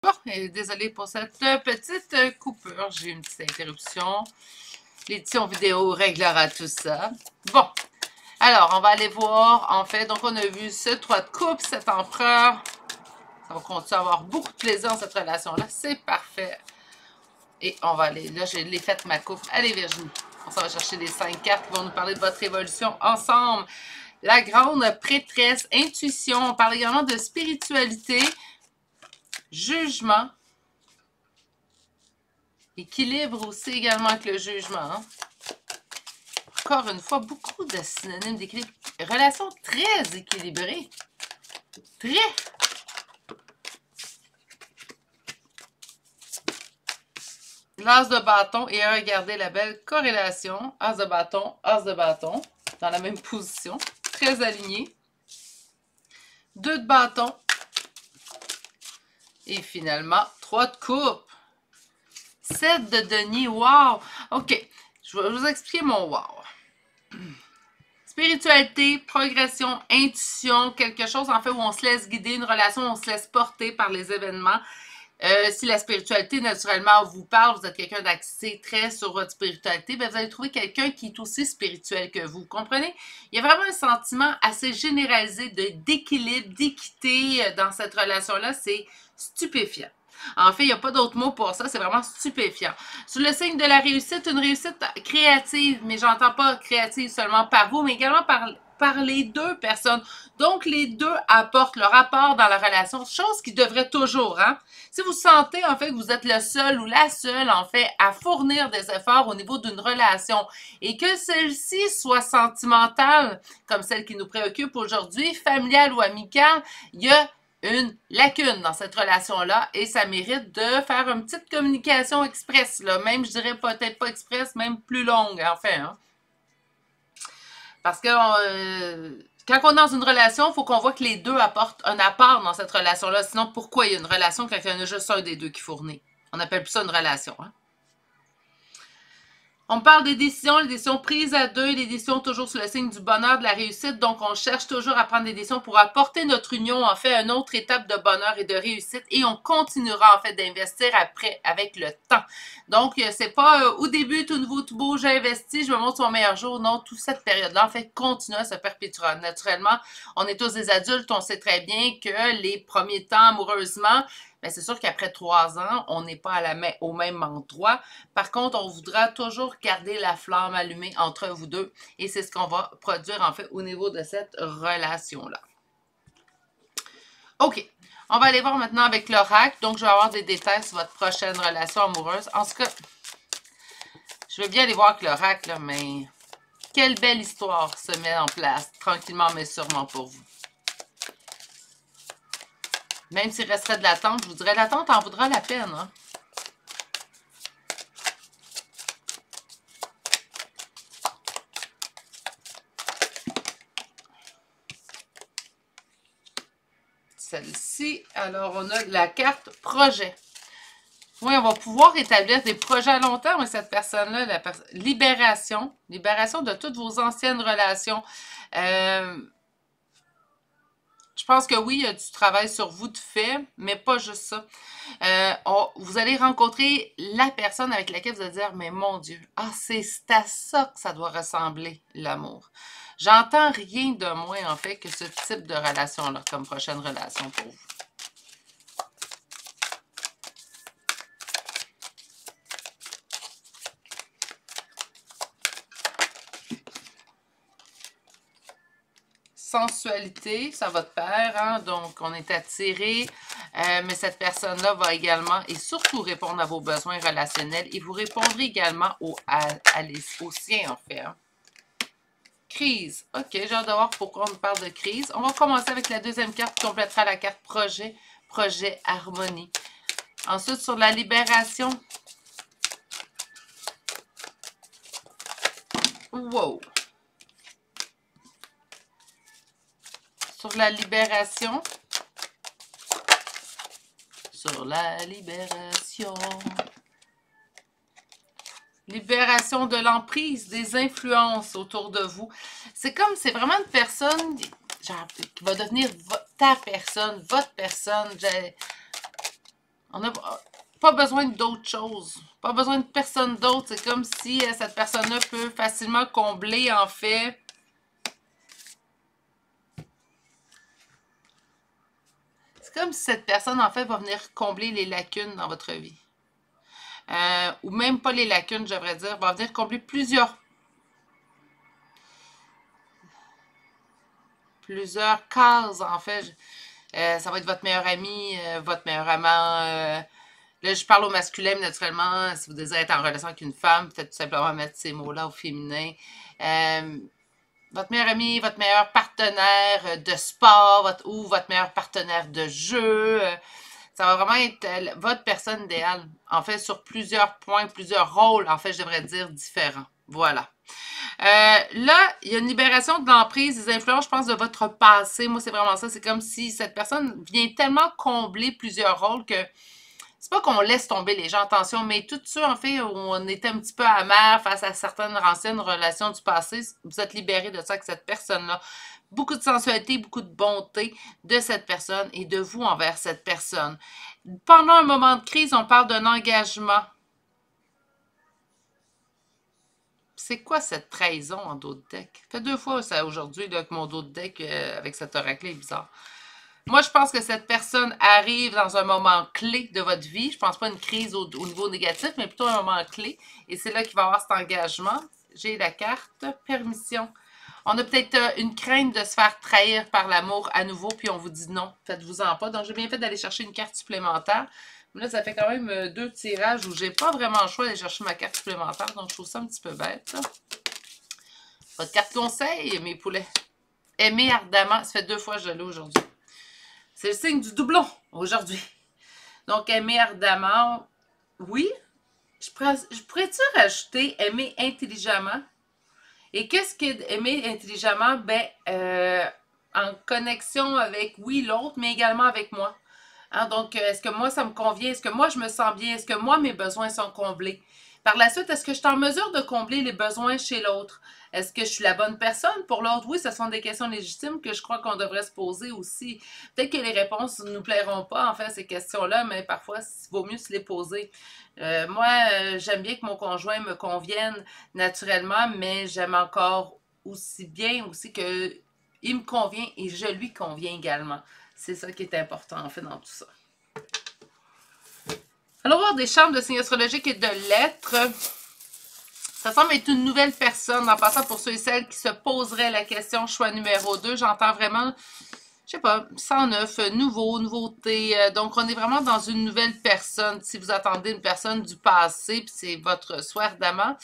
Bon, désolée pour cette petite coupure. J'ai une petite interruption. L'édition vidéo réglera tout ça. Bon. Alors, on va aller voir, en fait. Donc, on a vu ce 3 de coupe, cet empereur. Ça va continuer à avoir beaucoup de plaisir dans cette relation-là. C'est parfait. Et on va aller, là, je l'ai faite ma coupe. Allez, Virginie. On s'en va chercher les 5 cartes qui vont nous parler de votre évolution ensemble. La grande prêtresse, intuition. On parle également de spiritualité. Jugement. Équilibre aussi également avec le jugement. Hein. Encore une fois, beaucoup de synonymes d'équilibre. Relation très équilibrée. Très. l'as de bâton et regardez la belle corrélation. As de bâton, dans la même position, très aligné. 2 de bâton. Et finalement, 3 de coupe. 7 de denier, wow! OK, je vais vous expliquer mon wow. Spiritualité, progression, intuition, quelque chose en fait où on se laisse guider, une relation où on se laisse porter par les événements. Si la spiritualité, naturellement, vous parle, vous êtes quelqu'un d'axé très sur votre spiritualité, bien, vous allez trouver quelqu'un qui est aussi spirituel que vous. Vous comprenez? Il y a vraiment un sentiment assez généralisé d'équilibre, d'équité dans cette relation-là. C'est stupéfiant. En fait, il n'y a pas d'autre mot pour ça, c'est vraiment stupéfiant. Sur le signe de la réussite, une réussite créative, mais j'entends pas créative seulement par vous, mais également par les deux personnes. Donc, les deux apportent leur apport dans la relation, chose qui devrait toujours, hein? Si vous sentez, en fait, que vous êtes le seul ou la seule, en fait, à fournir des efforts au niveau d'une relation et que celle-ci soit sentimentale, comme celle qui nous préoccupe aujourd'hui, familiale ou amicale, il y a une lacune dans cette relation-là et ça mérite de faire une petite communication express, là. Même, je dirais peut-être pas express, même plus longue, enfin, hein. Parce que quand on est dans une relation, il faut qu'on voit que les deux apportent un apport dans cette relation-là. Sinon, pourquoi il y a une relation quand il y en a juste un des deux qui fournit? On appelle plus ça une relation, hein? On parle des décisions, les décisions prises à deux, les décisions toujours sous le signe du bonheur, de la réussite. Donc, on cherche toujours à prendre des décisions pour apporter notre union, en fait, à une autre étape de bonheur et de réussite. Et on continuera, en fait, d'investir après, avec le temps. Donc, c'est pas au début, tout nouveau, tout beau, j'ai investi, je me montre mon meilleur jour. Non, toute cette période-là, en fait, continue, se perpétuera. Naturellement, on est tous des adultes, on sait très bien que les premiers temps, amoureusement, bien, c'est sûr qu'après 3 ans, on n'est pas au même endroit. Par contre, on voudra toujours garder la flamme allumée entre vous deux. Et c'est ce qu'on va produire, en fait, au niveau de cette relation-là. OK. On va aller voir maintenant avec l'oracle. Donc, je vais avoir des détails sur votre prochaine relation amoureuse. En tout cas, je vais bien aller voir avec l'oracle, mais quelle belle histoire se met en place, tranquillement mais sûrement pour vous. Même s'il resterait de l'attente, je vous dirais, l'attente en vaudra la peine, hein? Celle-ci, alors on a la carte projet. Oui, on va pouvoir établir des projets à long terme avec cette personne-là. Libération. Libération de toutes vos anciennes relations. Je pense que oui, il y a du travail sur vous de fait, mais pas juste ça. Vous allez rencontrer la personne avec laquelle vous allez dire, mais mon Dieu, c'est à ça que ça doit ressembler, l'amour. J'entends rien de moins, en fait, que ce type de relation-là, comme prochaine relation pour vous. Sensualité, ça va de pair, hein? Donc on est attiré, mais cette personne-là va également et surtout répondre à vos besoins relationnels et vous répondrez également aux siens, en fait. Hein? Crise. OK, j'ai hâte de voir pourquoi on parle de crise. On va commencer avec la deuxième carte qui complétera la carte projet, projet harmonie. Ensuite, sur la libération. Wow! Sur la libération. Sur la libération. Libération de l'emprise, des influences autour de vous. C'est comme, c'est vraiment une personne genre, qui va devenir ta personne, votre personne. On n'a pas besoin d'autre chose. Pas besoin de personne d'autre. C'est comme si cette personne-là peut facilement combler, en fait, c'est comme si cette personne, en fait, va venir combler les lacunes dans votre vie. Ou même pas les lacunes, je devrais dire, va venir combler plusieurs cases, en fait. Ça va être votre meilleur ami, votre meilleur amant. Là, je parle au masculin, mais naturellement, si vous désirez être en relation avec une femme, peut-être tout simplement mettre ces mots-là au féminin. Votre meilleur ami, votre meilleur partenaire de sport ou votre meilleur partenaire de jeu. Ça va vraiment être votre personne idéale. En fait, sur plusieurs points, plusieurs rôles, en fait, je devrais dire différents. Voilà. Là, il y a une libération de l'emprise, des influences, je pense, de votre passé. Moi, c'est vraiment ça. C'est comme si cette personne vient tellement combler plusieurs rôles que c'est pas qu'on laisse tomber les gens, attention, mais tout ça, en fait, où on était un petit peu amer face à certaines anciennes relations du passé, vous êtes libéré de ça avec cette personne-là. Beaucoup de sensualité, beaucoup de bonté de cette personne et de vous envers cette personne. Pendant un moment de crise, on parle d'un engagement. C'est quoi cette trahison en dos de deck? Ça fait 2 fois ça aujourd'hui que mon dos de deck avec cet oracle est bizarre. Moi, je pense que cette personne arrive dans un moment clé de votre vie. Je pense pas une crise au niveau négatif, mais plutôt un moment clé. Et c'est là qu'il va y avoir cet engagement. J'ai la carte permission. On a peut-être une crainte de se faire trahir par l'amour à nouveau, puis on vous dit non, faites-vous-en pas. Donc, j'ai bien fait d'aller chercher une carte supplémentaire. Là, ça fait quand même 2 tirages où j'ai pas vraiment le choix d'aller chercher ma carte supplémentaire, donc je trouve ça un petit peu bête. Là. Votre carte conseil, mes poulets. Aimer ardemment, ça fait 2 fois que je l'ai aujourd'hui. C'est le signe du doublon aujourd'hui. Donc, aimer ardemment, oui. Je pourrais-tu rajouter aimer intelligemment? Et qu'est-ce que aimer intelligemment? Ben, en connexion avec, oui, l'autre, mais également avec moi. Hein, donc, est-ce que moi, ça me convient? Est-ce que moi, je me sens bien? Est-ce que moi, mes besoins sont comblés? Par la suite, est-ce que je suis en mesure de combler les besoins chez l'autre? Est-ce que je suis la bonne personne pour l'autre? Oui, ce sont des questions légitimes que je crois qu'on devrait se poser aussi. Peut-être que les réponses ne nous plairont pas, en fait, ces questions-là, mais parfois, il vaut mieux se les poser. Moi, j'aime bien que mon conjoint me convienne naturellement, mais j'aime encore aussi bien aussi que il me convient et je lui conviens également. C'est ça qui est important, en fait, dans tout ça. Allons voir des chambres de signes astrologiques et de lettres. Ça semble être une nouvelle personne. En passant, pour ceux et celles qui se poseraient la question choix numéro 2, j'entends vraiment, je sais pas, 109, nouveauté. Donc, on est vraiment dans une nouvelle personne. Si vous attendez une personne du passé, puis c'est votre souhait ardemment,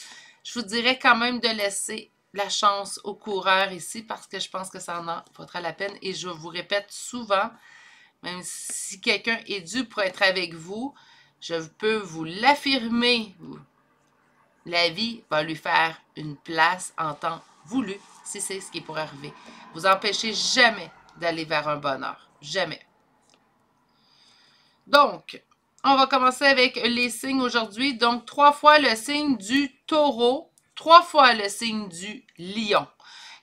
je vous dirais quand même de laisser la chance au coureur ici parce que je pense que ça en vaudra la peine. Et je vous répète souvent, même si quelqu'un est dû pour être avec vous, je peux vous l'affirmer. La vie va lui faire une place en temps voulu, si c'est ce qui pourrait arriver. Vous empêchez jamais d'aller vers un bonheur. Jamais. Donc, on va commencer avec les signes aujourd'hui. Donc, 3 fois le signe du taureau, 3 fois le signe du lion.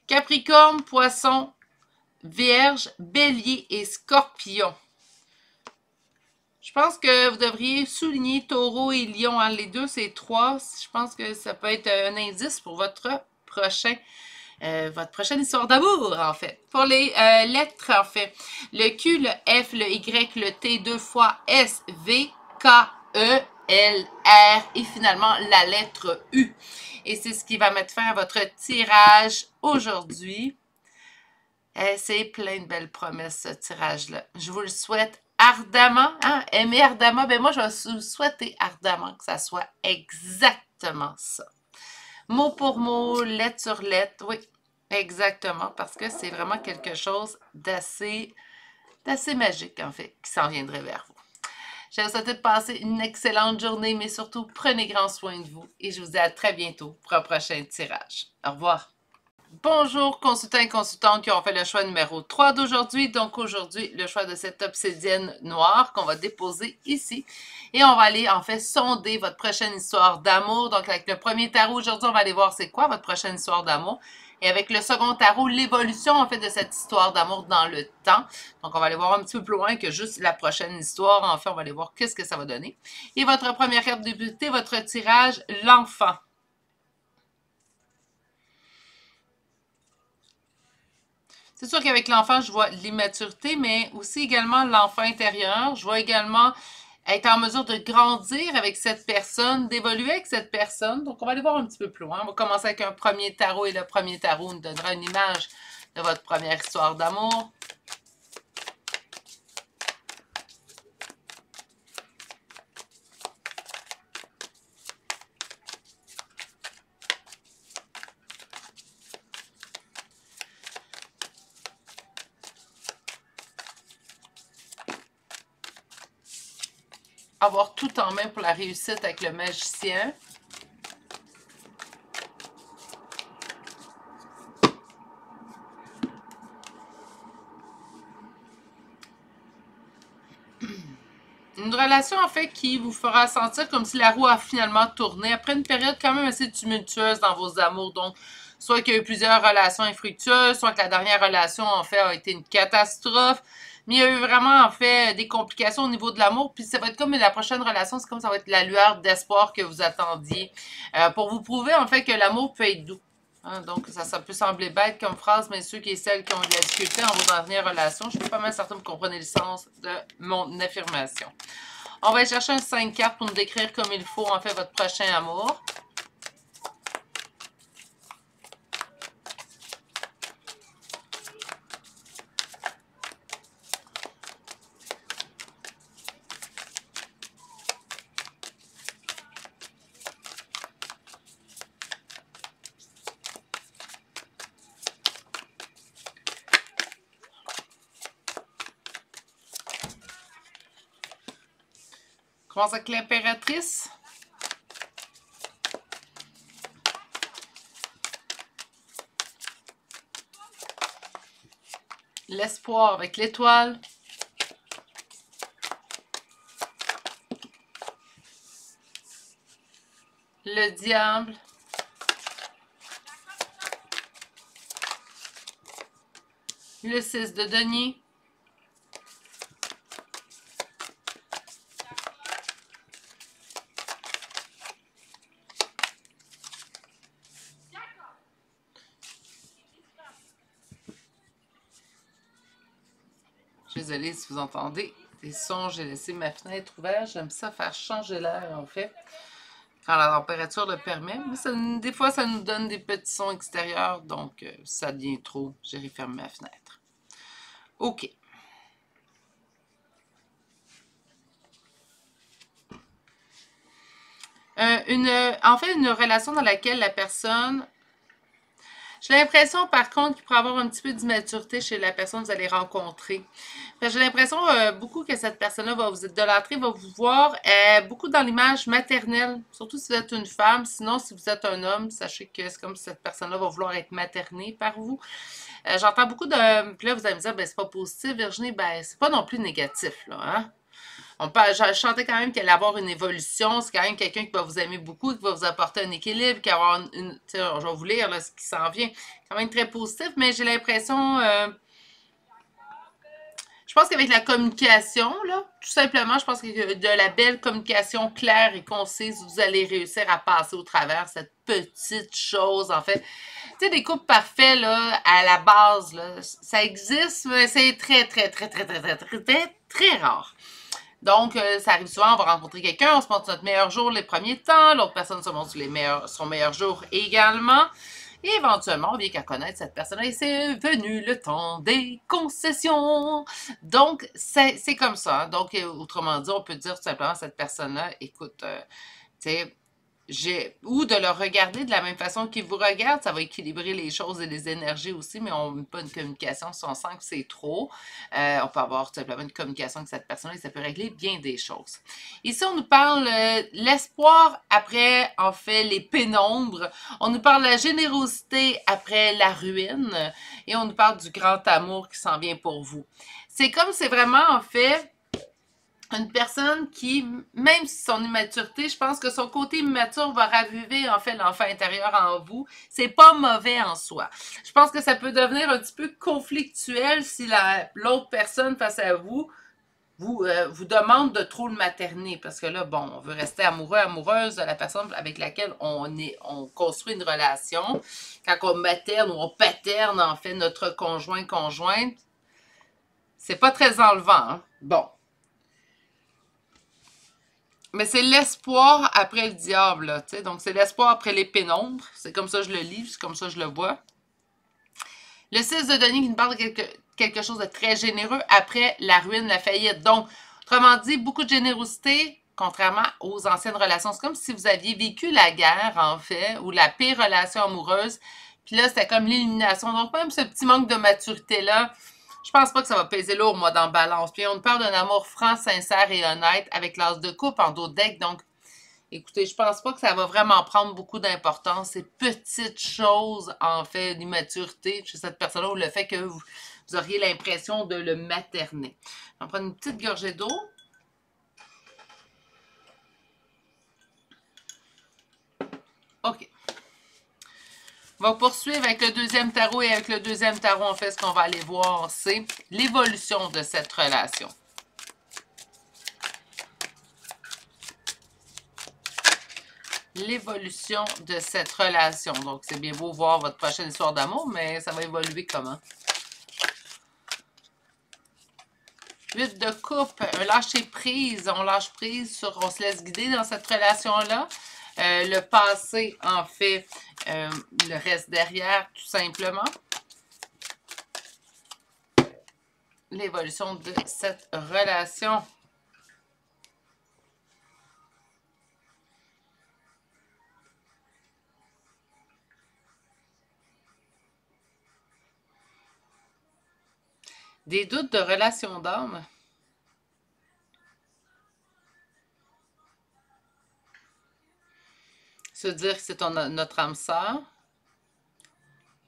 Capricorne, poisson, vierge, bélier et scorpion. Je pense que vous devriez souligner taureau et lion. Hein? Les deux, c'est 3. Je pense que ça peut être un indice pour votre prochaine histoire d'amour, en fait. Pour les lettres, en fait. Le Q, le F, le Y, le T, 2 fois S, V, K, E, L, R et finalement la lettre U. Et c'est ce qui va mettre fin à votre tirage aujourd'hui. C'est plein de belles promesses, ce tirage-là. Je vous le souhaite ardemment. Hein? Aimer ardemment, ben moi, je vais vous souhaiter ardemment que ça soit exactement ça. Mot pour mot, lettre sur lettre, oui, exactement, parce que c'est vraiment quelque chose d'assez magique, en fait, qui s'en viendrait vers vous. Je vous souhaite de passer une excellente journée, mais surtout, prenez grand soin de vous et je vous dis à très bientôt pour un prochain tirage. Au revoir. Bonjour consultants et consultantes qui ont fait le choix numéro 3 d'aujourd'hui. Donc aujourd'hui, le choix de cette obsidienne noire qu'on va déposer ici. Et on va aller en fait sonder votre prochaine histoire d'amour. Donc avec le premier tarot aujourd'hui, on va aller voir c'est quoi votre prochaine histoire d'amour. Et avec le second tarot, l'évolution en fait de cette histoire d'amour dans le temps. Donc on va aller voir un petit peu plus loin que juste la prochaine histoire. En fait, on va aller voir qu'est-ce que ça va donner. Et votre première carte de débuté, votre tirage, l'enfant. C'est sûr qu'avec l'enfant, je vois l'immaturité, mais aussi également l'enfant intérieur. Je vois également être en mesure de grandir avec cette personne, d'évoluer avec cette personne. Donc, on va aller voir un petit peu plus loin. On va commencer avec un premier tarot et le premier tarot nous donnera une image de votre première histoire d'amour. avoir tout en main pour la réussite avec le magicien. Une relation, en fait, qui vous fera sentir comme si la roue a finalement tourné après une période quand même assez tumultueuse dans vos amours. Donc, soit qu'il y a eu plusieurs relations infructueuses, soit que la dernière relation, en fait, a été une catastrophe. Mais il y a eu vraiment, en fait, des complications au niveau de l'amour. Puis ça va être comme la prochaine relation, c'est comme ça va être la lueur d'espoir que vous attendiez. Pour vous prouver, en fait, que l'amour peut être doux. Hein, donc, ça peut sembler bête comme phrase, mais ceux et celles qui ont de la difficulté en vos dernières relations, je suis pas mal certaine que vous comprenez le sens de mon affirmation. On va aller chercher un 5 cartes pour nous décrire comme il faut, en fait, votre prochain amour. On commence avec l'impératrice. L'espoir avec l'étoile. Le diable. Le 6 de denier. Désolée si vous entendez des sons, j'ai laissé ma fenêtre ouverte. J'aime ça faire changer l'air, en fait, quand la température le permet. Mais ça, des fois, ça nous donne des petits sons extérieurs, donc ça devient trop. J'ai refermé ma fenêtre. OK. En fait, une relation dans laquelle la personne... J'ai l'impression, par contre, qu'il pourrait y avoir un petit peu d'immaturité chez la personne que vous allez rencontrer. J'ai l'impression beaucoup que cette personne-là va vous idolâtrer, va vous voir beaucoup dans l'image maternelle, surtout si vous êtes une femme. Sinon, si vous êtes un homme, sachez que c'est comme si cette personne-là va vouloir être maternée par vous. J'entends beaucoup de... Puis là, vous allez me dire, ben c'est pas positif, Virginie. Ben, c'est pas non plus négatif, là, hein? Je chantais quand même qu'elle allait avoir une évolution. C'est quand même quelqu'un qui va vous aimer beaucoup, qui va vous apporter un équilibre, qui va avoir une je vais vous lire là, ce qui s'en vient. Quand même très positif, mais j'ai l'impression... je pense qu'avec la communication, là, tout simplement, je pense que de la belle communication claire et concise, vous allez réussir à passer au travers cette petite chose, en fait. Tu sais, des couples parfaits, là, à la base, là, ça existe, mais c'est très, très, très, très, très, très, très, très, très rare. Donc, ça arrive souvent, on va rencontrer quelqu'un, on se montre notre meilleur jour les premiers temps, l'autre personne se montre son meilleur jour également. Et éventuellement, on vient qu'à connaître cette personne-là et c'est venu le temps des concessions. Donc, c'est comme ça. Donc, autrement dit, on peut dire tout simplement à cette personne-là, écoute, tu sais, ou de le regarder de la même façon qu'il vous regarde, ça va équilibrer les choses et les énergies aussi, mais on n'a pas une communication si on sent que c'est trop. On peut avoir tout simplement une communication avec cette personne et ça peut régler bien des choses. Ici, on nous parle l'espoir après, en fait, les pénombres. On nous parle de la générosité après la ruine et on nous parle du grand amour qui s'en vient pour vous. C'est comme c'est vraiment, en fait... une personne qui, même si son immaturité, je pense que son côté immature va raviver en fait l'enfant intérieur en vous. C'est pas mauvais en soi. Je pense que ça peut devenir un petit peu conflictuel si l'autre personne face à vous vous demande de trop le materner. Parce que là, bon, on veut rester amoureux, amoureuse de la personne avec laquelle on construit une relation. Quand on materne ou on paterne en fait notre conjointe, c'est pas très enlevant. Hein? Bon. Mais c'est l'espoir après le diable, là, tu sais. Donc, c'est l'espoir après les pénombres. C'est comme ça que je le lis, c'est comme ça que je le vois. Le 6 de denier qui nous parle de quelque chose de très généreux après la ruine, la faillite. Donc, autrement dit, beaucoup de générosité, contrairement aux anciennes relations. C'est comme si vous aviez vécu la guerre, en fait, ou la pire relation amoureuse. Puis là, c'était comme l'élimination. Donc, même ce petit manque de maturité-là, Je pense pas que ça va peser lourd, moi, dans Balance. Puis on parle d'un amour franc, sincère et honnête avec l'as de coupe en dos de deck. Donc, écoutez, je pense pas que ça va vraiment prendre beaucoup d'importance. Ces petites choses, en fait, d'immaturité chez cette personne-là ou le fait que vous auriez l'impression de le materner. On va prendre une petite gorgée d'eau. OK. On va poursuivre avec le deuxième tarot et avec le deuxième tarot, en fait, ce qu'on va aller voir, c'est l'évolution de cette relation. L'évolution de cette relation. Donc, c'est bien beau voir votre prochaine histoire d'amour, mais ça va évoluer comment? 8 de coupe, un lâcher-prise. On lâche prise sur, on se laisse guider dans cette relation-là. Le passé, en fait, le reste derrière, tout simplement. L'évolution de cette relation. Des doutes de relation d'âme. Se dire que c'est notre âme sœur.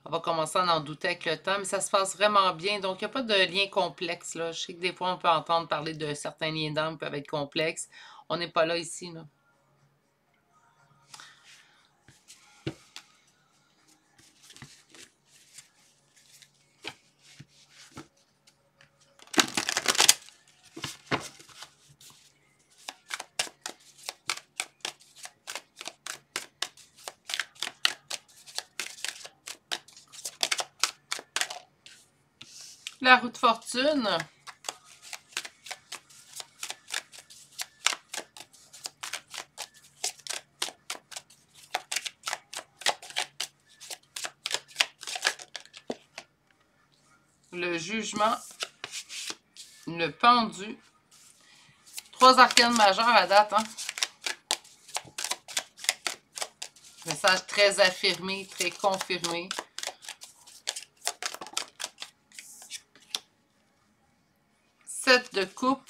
On va commencer à en douter avec le temps, mais ça se passe vraiment bien. Donc, il n'y a pas de lien complexe, là. Je sais que des fois, on peut entendre parler de certains liens d'âme qui peuvent être complexes. On n'est pas là ici, là. La roue de fortune. Le jugement. Le pendu. 3 arcanes majeures à date, hein? Message très affirmé, très confirmé. 7 de coupe.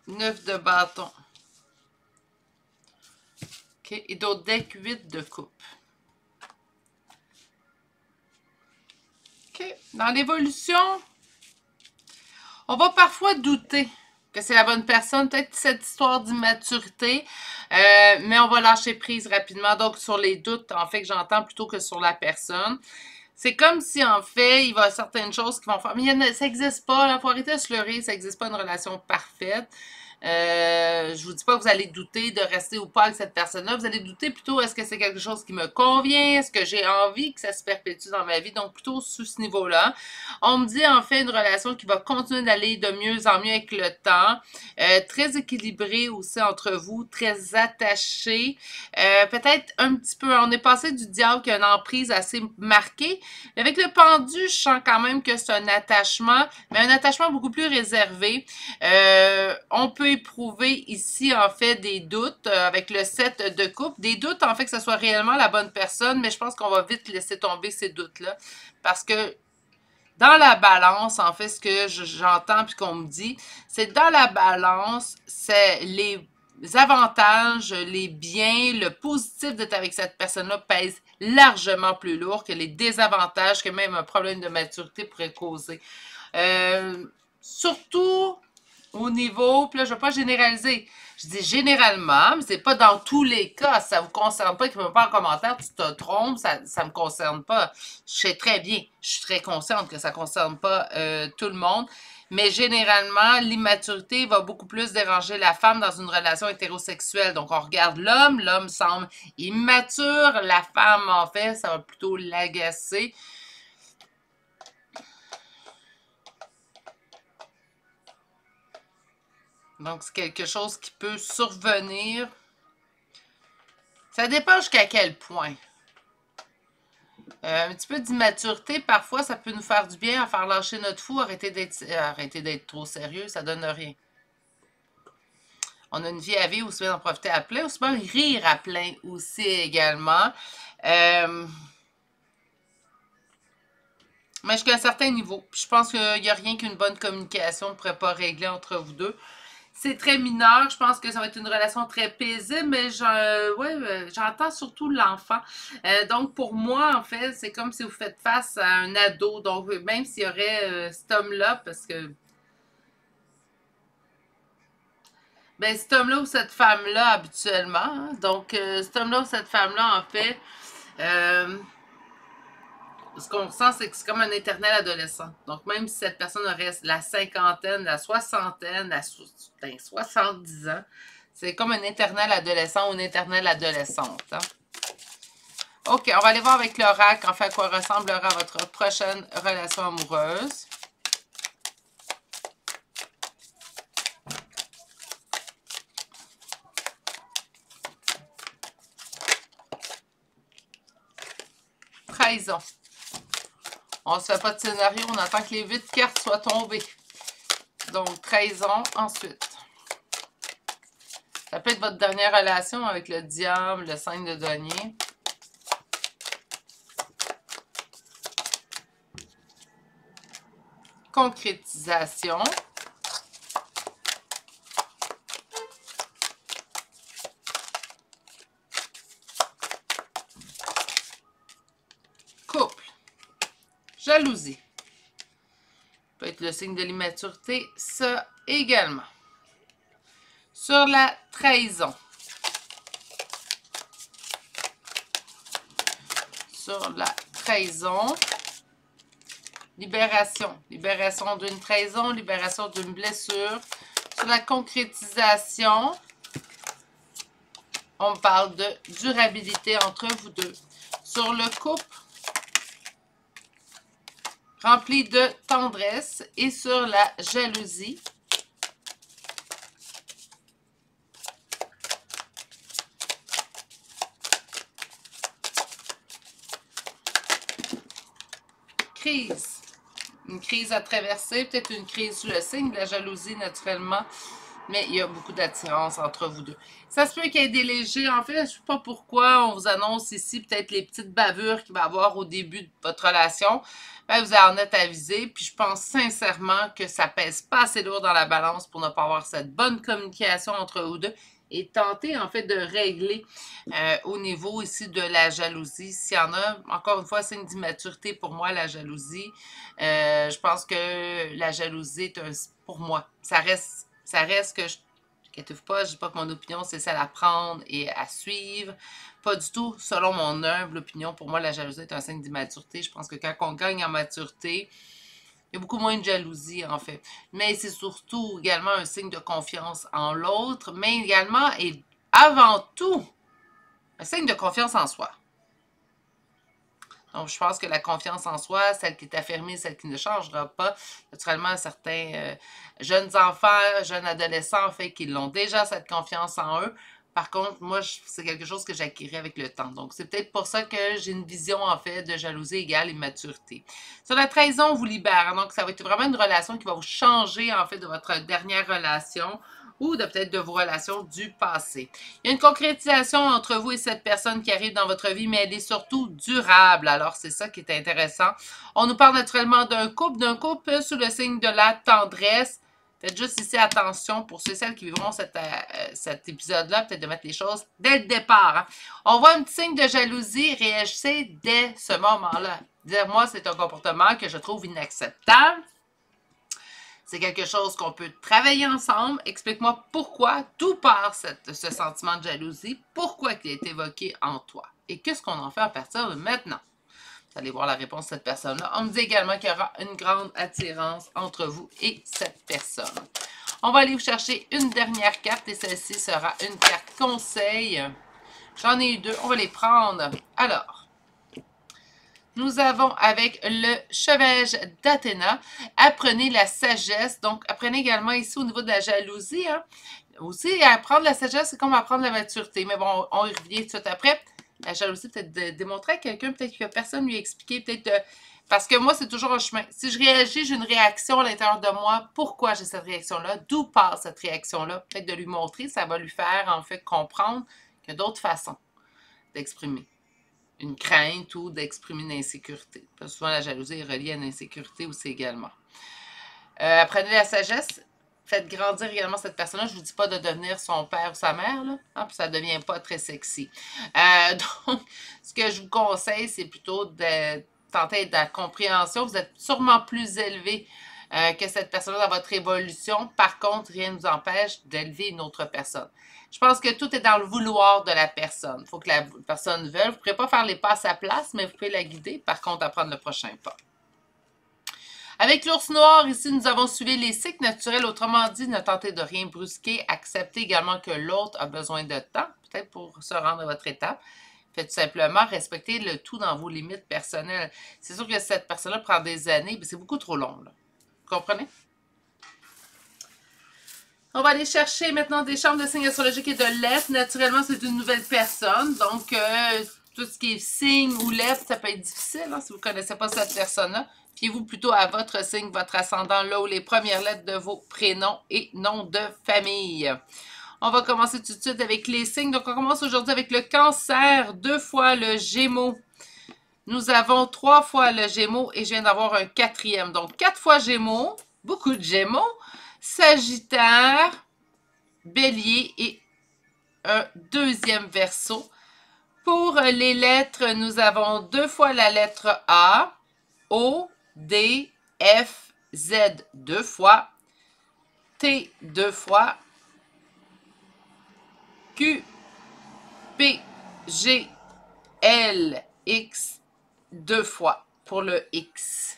9 de bâton. OK. Et d'autres decks, 8 de coupe. OK. Dans l'évolution, on va parfois douter que c'est la bonne personne. Peut-être cette histoire d'immaturité, mais on va lâcher prise rapidement. Donc, sur les doutes, en fait, que j'entends plutôt que sur la personne. C'est comme si, en fait, il va y avoir certaines choses qui vont faire. Mais ça n'existe pas. Il faut arrêter de se leurrer. Ça n'existe pas une relation parfaite. Je vous dis pas que vous allez douter de rester ou pas avec cette personne-là. Vous allez douter plutôt, est-ce que c'est quelque chose qui me convient? Est-ce que j'ai envie que ça se perpétue dans ma vie? Donc, plutôt sous ce niveau-là. On me dit, en fait, une relation qui va continuer d'aller de mieux en mieux avec le temps. Très équilibrée aussi entre vous. Très attachée. Peut-être un petit peu, on est passé du diable qui a une emprise assez marquée. Avec le pendu, je sens quand même que c'est un attachement, mais un attachement beaucoup plus réservé. On peut éprouver ici, en fait, des doutes avec le 7 de coupe. Des doutes, en fait, que ce soit réellement la bonne personne, mais je pense qu'on va vite laisser tomber ces doutes-là. Parce que dans la balance, en fait, ce que j'entends puis qu'on me dit, c'est dans la balance, c'est les avantages, les biens, le positif d'être avec cette personne-là pèse largement plus lourd que les désavantages que même un problème de maturité pourrait causer. Surtout au niveau, puis là, je ne vais pas généraliser. Je dis généralement, mais c'est pas dans tous les cas. Ça ne vous concerne pas, écrivez pas en commentaire, tu te trompes, ça ne me concerne pas. Je sais très bien, je suis très consciente que ça ne concerne pas tout le monde. Mais généralement, l'immaturité va beaucoup plus déranger la femme dans une relation hétérosexuelle. Donc, on regarde l'homme, l'homme semble immature, la femme, en fait, ça va plutôt l'agacer. Donc, c'est quelque chose qui peut survenir. Ça dépend jusqu'à quel point. Un petit peu d'immaturité, parfois, ça peut nous faire du bien à faire lâcher notre fou, arrêter d'être trop sérieux, ça donne rien. On a une vie à vivre, aussi bien en profiter à plein, aussi bien rire à plein aussi également. Mais jusqu'à un certain niveau. Puis je pense qu'il n'y a rien qu'une bonne communication ne pourrait pas régler entre vous deux. C'est très mineur. Je pense que ça va être une relation très paisible, mais j'entends surtout l'enfant. Donc, pour moi, en fait, c'est comme si vous faites face à un ado. Donc, même s'il y aurait cet homme-là, parce que ben, cet homme-là ou cette femme-là, habituellement, hein, donc cet homme-là ou cette femme-là, en fait, euh, ce qu'on ressent, c'est que c'est comme un éternel adolescent. Donc, même si cette personne aurait la cinquantaine, la soixantaine, 70 ans, c'est comme un éternel adolescent ou une éternelle adolescente. Hein? OK, on va aller voir avec l'oracle, en fait, à quoi ressemblera votre prochaine relation amoureuse. Trahison. On ne se fait pas de scénario, on attend que les 8 cartes soient tombées. Donc, trahison, ensuite. Ça peut être votre dernière relation avec le diable, le 5 de denier. Concrétisation. Couple. Jalousie. Peut être le signe de l'immaturité, ça également. Sur la trahison. Sur la trahison. Libération. Libération d'une trahison, libération d'une blessure. Sur la concrétisation, on parle de durabilité entre vous deux. Sur le couple, rempli de tendresse. Et sur la jalousie, crise. Une crise à traverser, peut-être une crise sous le signe de la jalousie naturellement, mais il y a beaucoup d'attirance entre vous deux. Ça se peut qu'il y ait des légers, en fait, je ne sais pas pourquoi on vous annonce ici peut-être les petites bavures qu'il va y avoir au début de votre relation. Ben, vous en êtes avisé, puis je pense sincèrement que ça pèse pas assez lourd dans la balance pour ne pas avoir cette bonne communication entre vous deux et tenter en fait de régler au niveau ici de la jalousie. S'il y en a, encore une fois, c'est une d'immaturité pour moi, la jalousie. Je pense que la jalousie est pour moi, ça reste que je inquiétez-vous pas, je dis pas que mon opinion, c'est celle à prendre et à suivre. Pas du tout, selon mon humble opinion. Pour moi, la jalousie est un signe d'immaturité. Je pense que quand on gagne en maturité, il y a beaucoup moins de jalousie, en fait. Mais c'est surtout également un signe de confiance en l'autre, mais également et avant tout, un signe de confiance en soi. Donc, je pense que la confiance en soi, celle qui est affirmée, celle qui ne changera pas, naturellement, certains jeunes enfants, jeunes adolescents, en fait, qui l'ont déjà, cette confiance en eux. Par contre, moi, c'est quelque chose que j'acquirais avec le temps. Donc, c'est peut-être pour ça que j'ai une vision, en fait, de jalousie égale immaturité. Sur la trahison, on vous libère. Donc, ça va être vraiment une relation qui va vous changer, en fait, de votre dernière relation ou de peut-être de vos relations du passé. Il y a une concrétisation entre vous et cette personne qui arrive dans votre vie, mais elle est surtout durable. Alors, c'est ça qui est intéressant. On nous parle naturellement d'un couple sous le signe de la tendresse. Faites juste ici attention pour ceux et celles qui vivront cet épisode-là, peut-être de mettre les choses dès le départ. Hein. On voit un petit signe de jalousie, réagissez dès ce moment-là. Dire-moi, c'est un comportement que je trouve inacceptable. C'est quelque chose qu'on peut travailler ensemble. Explique-moi pourquoi, d'où part ce sentiment de jalousie, pourquoi il est évoqué en toi. Et qu'est-ce qu'on en fait à partir de maintenant? Vous allez voir la réponse de cette personne-là. On me dit également qu'il y aura une grande attirance entre vous et cette personne. On va aller vous chercher une dernière carte et celle-ci sera une carte conseil. J'en ai eu deux, on va les prendre. Alors, nous avons avec le chevêche d'Athéna. Apprenez la sagesse. Donc, apprenez également ici au niveau de la jalousie. Hein. Aussi, apprendre la sagesse, c'est comme apprendre la maturité. Mais bon, on y revient tout de suite après. La jalousie, peut-être de démontrer à quelqu'un, peut-être que personne ne lui a expliqué, peut-être parce que moi, c'est toujours un chemin. Si je réagis, j'ai une réaction à l'intérieur de moi. Pourquoi j'ai cette réaction-là? D'où part cette réaction-là? Peut-être de lui montrer, ça va lui faire en fait comprendre qu'il y a d'autres façons d'exprimer. une crainte ou d'exprimer une insécurité. Parce que souvent, la jalousie est reliée à une insécurité aussi également. Apprenez la sagesse. Faites grandir également cette personne-là. Je ne vous dis pas de devenir son père ou sa mère, là, hein, puis ça ne devient pas très sexy. Donc, ce que je vous conseille, c'est plutôt de tenter de la compréhension. Vous êtes sûrement plus élevé que cette personne-là dans votre évolution. Par contre, rien ne vous empêche d'élever une autre personne. Je pense que tout est dans le vouloir de la personne. Il faut que la personne veuille. Vous ne pourrez pas faire les pas à sa place, mais vous pouvez la guider. Par contre, à prendre le prochain pas. Avec l'ours noir, ici, nous avons suivi les cycles naturels. Autrement dit, ne tentez de rien brusquer. Acceptez également que l'autre a besoin de temps, peut-être pour se rendre à votre étape. Faites tout simplement respecter le tout dans vos limites personnelles. C'est sûr que cette personne-là prend des années, mais c'est beaucoup trop long, là. Vous comprenez? On va aller chercher maintenant des chambres de signes astrologiques et de lettres. Naturellement, c'est une nouvelle personne. Donc, tout ce qui est signe ou lettres, ça peut être difficile hein, si vous ne connaissez pas cette personne-là. Fiez-vous plutôt à votre signe, votre ascendant, là où les premières lettres de vos prénoms et noms de famille. On va commencer tout de suite avec les signes. Donc, on commence aujourd'hui avec le Cancer, 2 fois le Gémeaux. Nous avons 3 fois le Gémeaux et je viens d'avoir un 4e. Donc, 4 fois Gémeaux, beaucoup de Gémeaux. Sagittaire, Bélier et un 2e Verseau. Pour les lettres, nous avons 2 fois la lettre A, O, D, F, Z 2 fois, T 2 fois, Q, P, G, L, X 2 fois pour le X.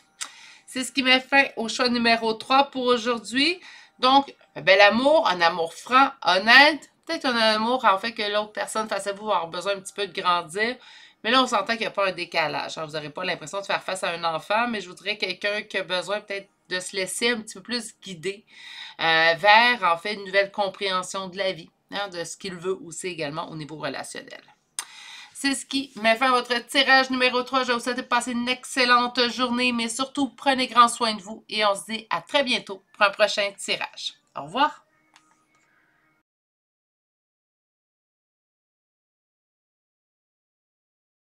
C'est ce qui met fin au choix numéro 3 pour aujourd'hui. Donc, un bel amour, un amour franc, honnête. Peut-être un amour en fait que l'autre personne face à vous va avoir besoin un petit peu de grandir. Mais là, on s'entend qu'il n'y a pas un décalage. Vous n'aurez pas l'impression de faire face à un enfant, mais je voudrais quelqu'un qui a besoin peut-être de se laisser un petit peu plus guider vers en fait une nouvelle compréhension de la vie, hein, de ce qu'il veut aussi également au niveau relationnel. C'est ce qui met fin à votre tirage numéro 3. Je vous souhaite de passer une excellente journée, mais surtout, prenez grand soin de vous et on se dit à très bientôt pour un prochain tirage. Au revoir!